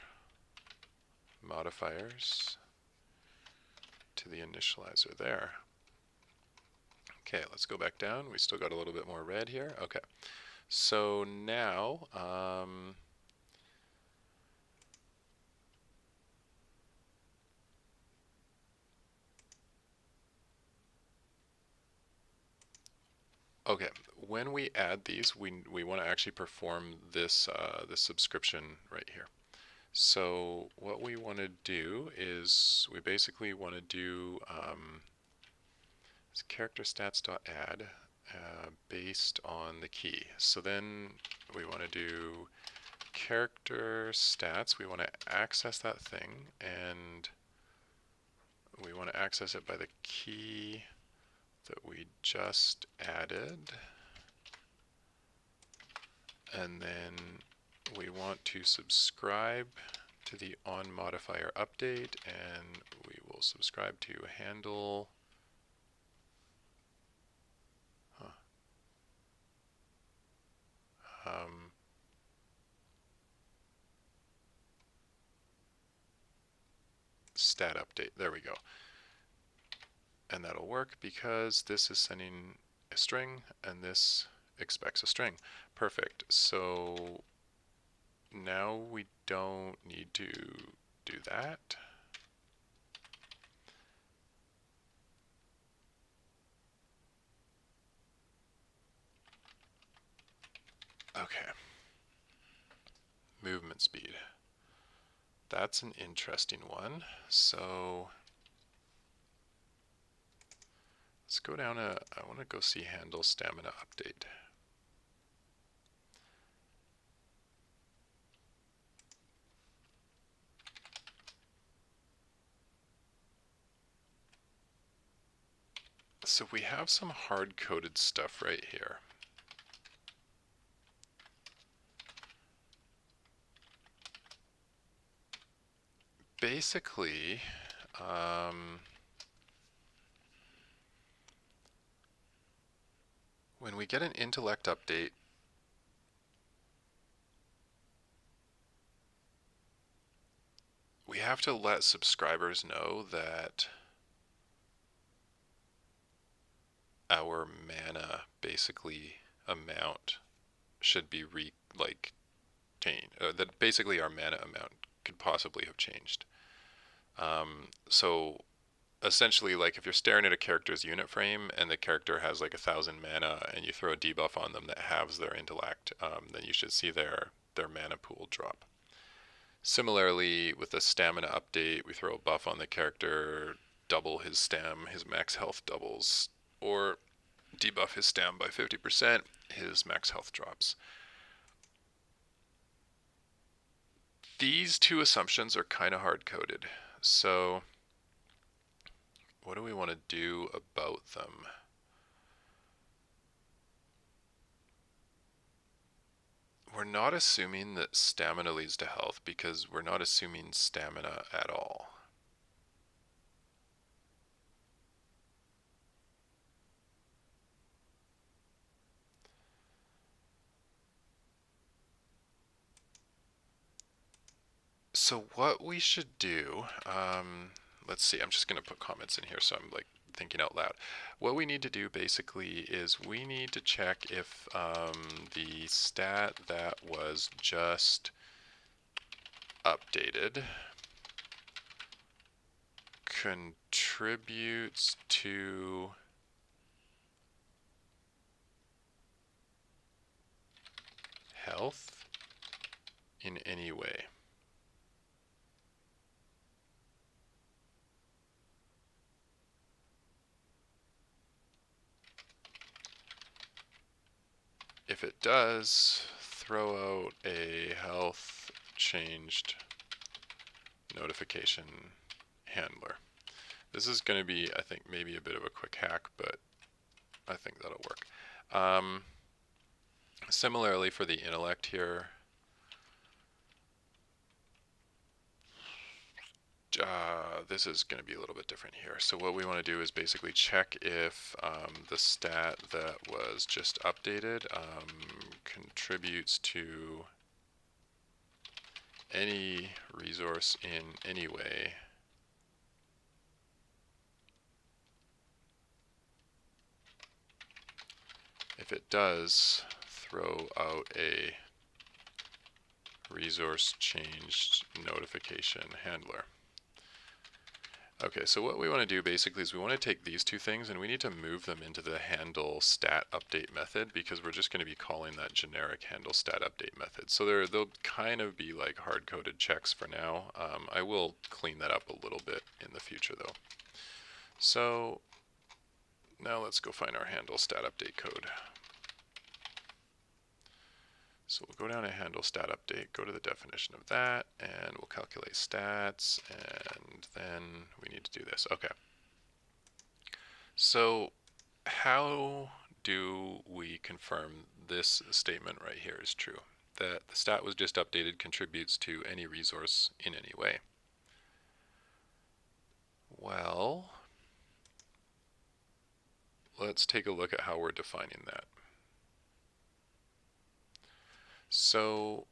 A: modifiers to the initializer there. Okay, let's go back down. We still got a little bit more red here. Okay, so now okay, when we add these, we want to actually perform this this subscription right here. So what we want to do is we basically want to do CharacterStats.add based on the key. So then we want to do CharacterStats. We want to access that thing, and we want to access it by the key that we just added, and then we want to subscribe to the on modifier update, and we will subscribe to handle stat update. There we go. And that'll work because this is sending a string and this expects a string. Perfect. So now we don't need to do that. Okay. Movement speed. That's an interesting one. So let's go down I want to go see handle stamina update. So we have some hard-coded stuff right here. Basically, when we get an intellect update, we have to let subscribers know that our mana basically amount should be changed. That basically our mana amount could possibly have changed. So essentially, like if you're staring at a character's unit frame and the character has like 1,000 mana and you throw a debuff on them that halves their intellect, then you should see their mana pool drop. Similarly, with the stamina update, we throw a buff on the character, double his stam, his max health doubles, or debuff his stam by 50%, his max health drops. These two assumptions are kind of hard-coded, so what do we want to do about them? We're not assuming that stamina leads to health because we're not assuming stamina at all. So what we should do, let's see, I'm just going to put comments in here so I'm like thinking out loud. What we need to do basically is we need to check if the stat that was just updated contributes to health in any way. If it does, throw out a health changed notification handler. This is going to be, I think, maybe a bit of a quick hack, but I think that'll work. Similarly for the intellect here, this is going to be a little bit different here. So what we want to do is basically check if the stat that was just updated contributes to any resource in any way. If it does, throw out a resource changed notification handler. Okay, so what we want to do basically is we want to take these two things and we need to move them into the handle stat update method because we're just going to be calling that generic handle stat update method. So they'll kind of be like hard-coded checks for now. I will clean that up a little bit in the future though. So now let's go find our handle stat update code. So we'll go down to handle stat update, go to the definition of that, and we'll calculate stats, and then we need to do this. Okay. So how do we confirm this statement right here is true? That the stat was just updated contributes to any resource in any way. Well, let's take a look at how we're defining that. So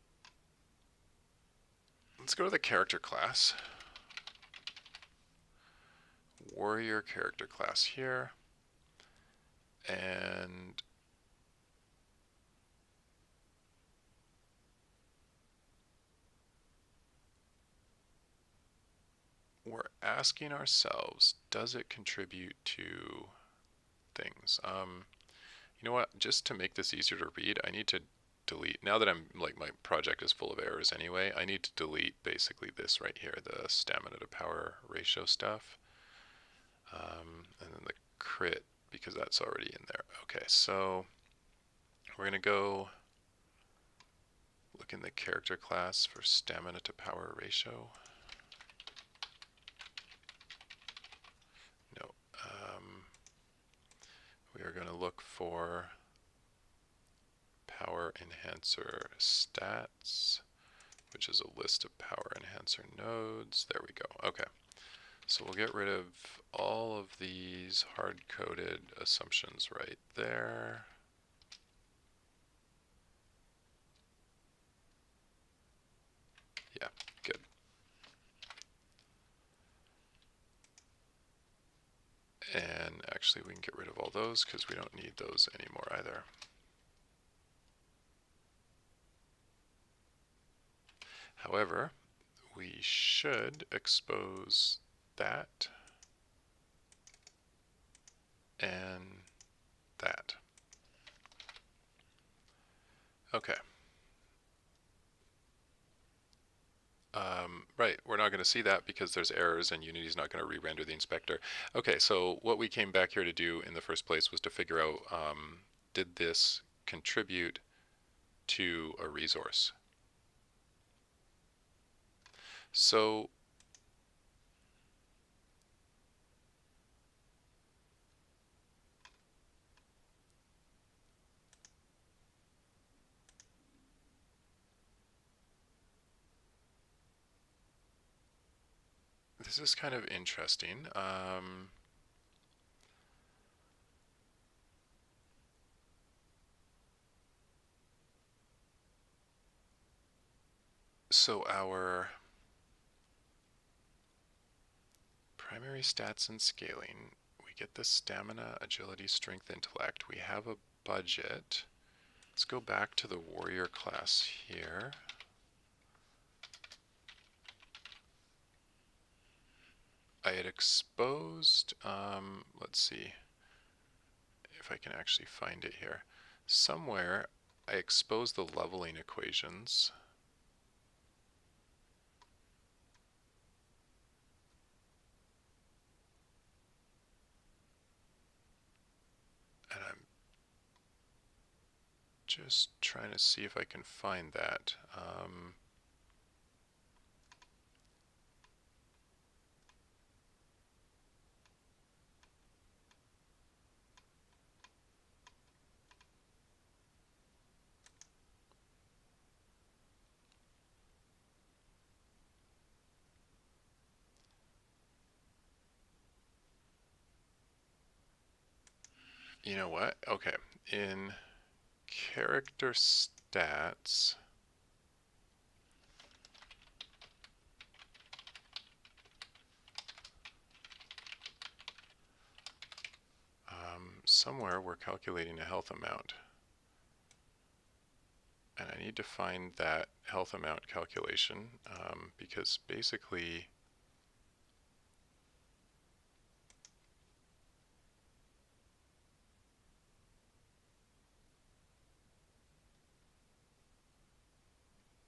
A: let's go to the character class, warrior character class here, and we're asking ourselves, does it contribute to things? You know what, just to make this easier to read, I need to delete, now that I'm like my project is full of errors anyway, I need to delete basically this right here, the stamina to power ratio stuff, and then the crit because that's already in there. Okay, so we're gonna go look in the character class for stamina to power ratio. No, we are going to look for power enhancer stats, which is a list of power enhancer nodes. There we go. Okay. So we'll get rid of all of these hard-coded assumptions right there. Yeah, good. And actually we can get rid of all those because we don't need those anymore either. However, we should expose that and that. Okay. Right, we're not going to see that because there's errors and Unity's not going to re-render the inspector. Okay, so what we came back here to do in the first place was to figure out, did this contribute to a resource? So this is kind of interesting. So our primary stats and scaling, we get the stamina, agility, strength, intellect. We have a budget. Let's go back to the warrior class here. I had exposed, let's see if I can actually find it here. Somewhere I exposed the leveling equations. And I'm just trying to see if I can find that. You know what? Okay, in character stats, somewhere we're calculating a health amount. And I need to find that health amount calculation because basically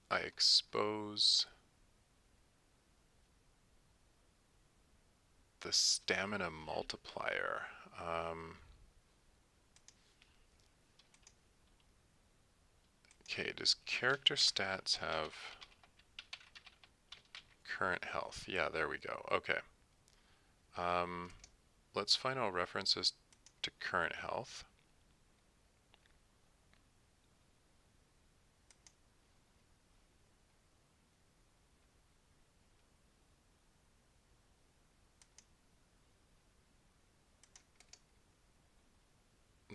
A: I expose the stamina multiplier. Okay, does character stats have current health? Yeah, there we go. Okay. Let's find all references to current health.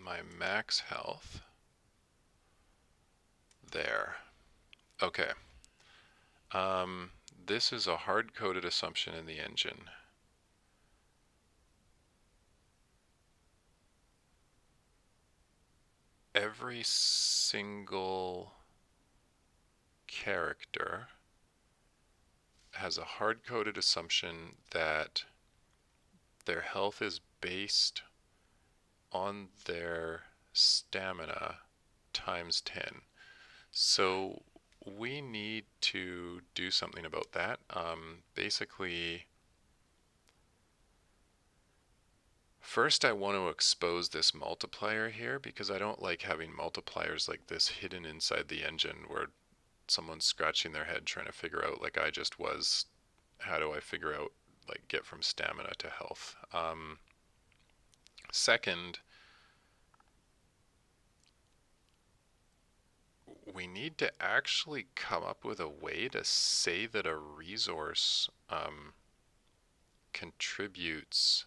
A: My max health. There. Okay. This is a hard-coded assumption in the engine. Every single character has a hard-coded assumption that their health is based on their stamina times 10. So we need to do something about that. Basically, first I want to expose this multiplier here because I don't like having multipliers like this hidden inside the engine where someone's scratching their head trying to figure out, like I just was, how do I figure out, like, get from stamina to health. Second, we need to actually come up with a way to say that a resource contributes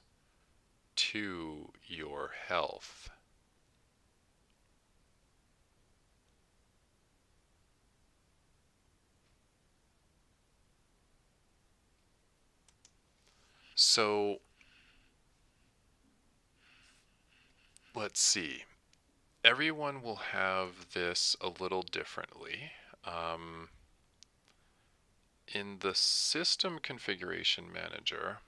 A: to your health. So let's see. Everyone will have this a little differently. In the System Configuration Manager,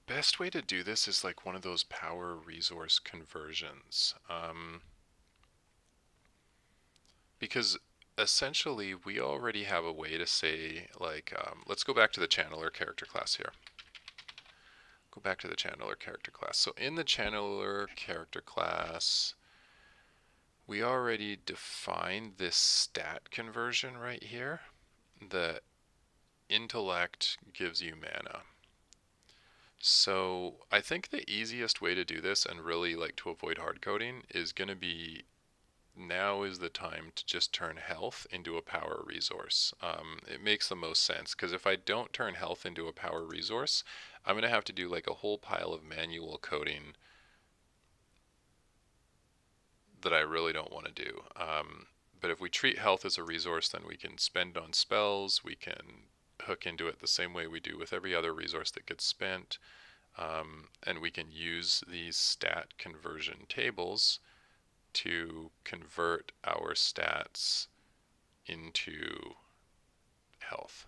A: best way to do this is like one of those power resource conversions. Because essentially we already have a way to say, like, let's go back to the channeler character class here. Go back to the channeler character class. So in the channeler character class, we already defined this stat conversion right here. The intellect gives you mana. So I think the easiest way to do this, and really like to avoid hard coding, is going to be now is the time to just turn health into a power resource. It makes the most sense, because if I don't turn health into a power resource, I'm going to have to do like a whole pile of manual coding that I really don't want to do. But if we treat health as a resource, then we can spend on spells, we can hook into it the same way we do with every other resource that gets spent, and we can use these stat conversion tables to convert our stats into health.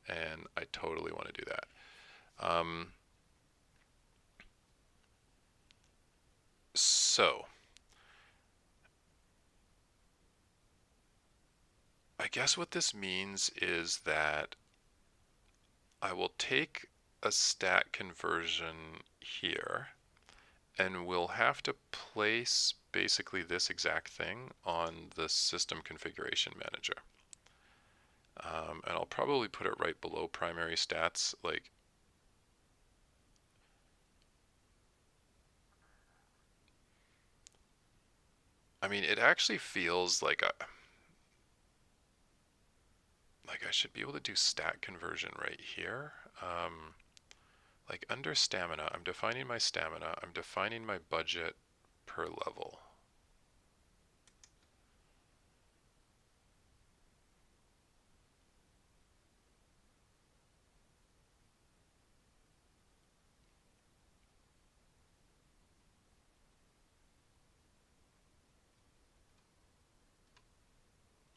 A: And I totally want to do that. So I guess what this means is that I will take a stat conversion here, and we'll have to place basically this exact thing on the system configuration manager. And I'll probably put it right below primary stats. Like, I mean, it actually feels like I should be able to do stat conversion right here. Like under stamina, I'm defining my stamina, I'm defining my budget per level.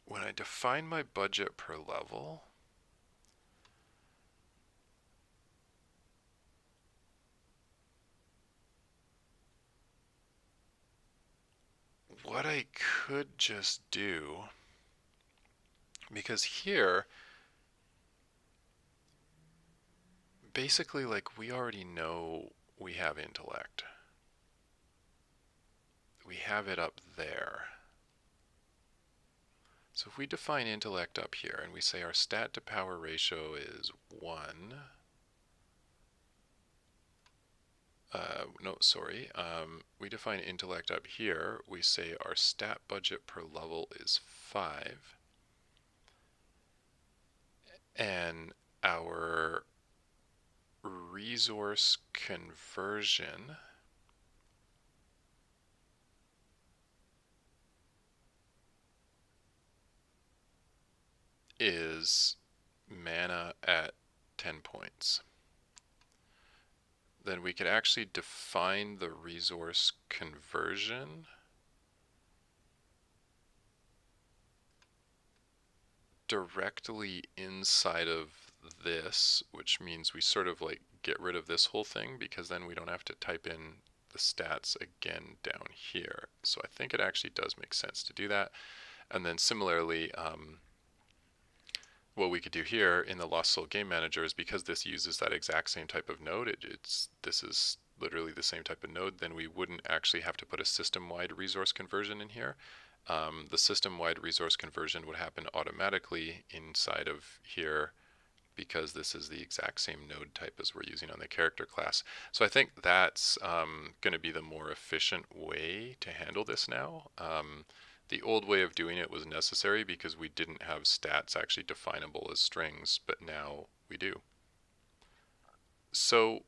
A: When I define my budget per level, what I could just do, because here, basically, like, we already know we have intellect. We have it up there. So if we define intellect up here and we say our stat to power ratio is 1, we define intellect up here, we say our stat budget per level is 5, and our resource conversion is mana at 10 points. Then we could actually define the resource conversion directly inside of this, which means we sort of like get rid of this whole thing, because then we don't have to type in the stats again down here. So I think it actually does make sense to do that. And then similarly, what we could do here in the Lost Soul Game Manager is, because this uses that exact same type of node, this is literally the same type of node, then we wouldn't actually have to put a system-wide resource conversion in here. The system-wide resource conversion would happen automatically inside of here, because this is the exact same node type as we're using on the character class. So I think that's going to be the more efficient way to handle this now. The old way of doing it was necessary because we didn't have stats actually definable as strings, but now we do. So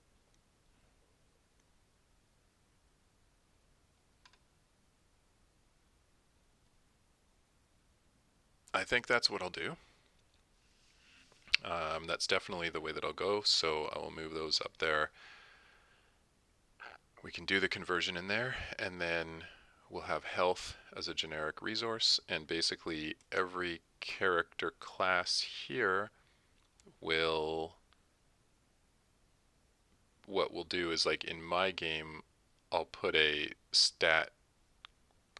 A: I think that's what I'll do. That's definitely the way that I'll go, so I will move those up there. We can do the conversion in there, and then we'll have health as a generic resource, and basically every character class here will what we'll do is, like, in my game, I'll put a stat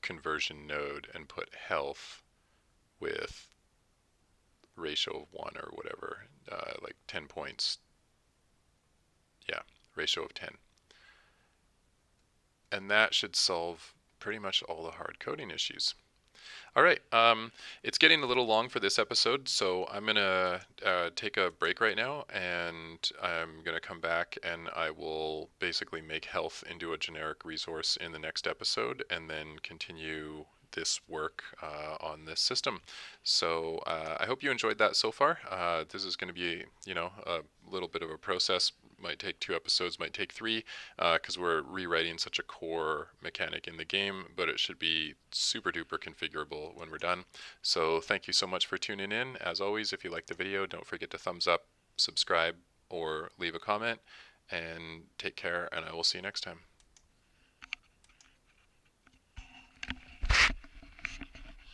A: conversion node and put health with ratio of 1 or whatever, like 10 points. Yeah, ratio of 10. And that should solve pretty much all the hard coding issues. All right, it's getting a little long for this episode, so I'm going to take a break right now, and I'm going to come back and I will basically make health into a generic resource in the next episode, and then continue this work on this system. So I hope you enjoyed that so far. This is going to be, a little bit of a process. Might take 2 episodes, might take 3, because we're rewriting such a core mechanic in the game, but it should be super duper configurable when we're done. So thank you so much for tuning in. As always, if you like the video, don't forget to thumbs up, subscribe, or leave a comment, and take care, and I will see you next time.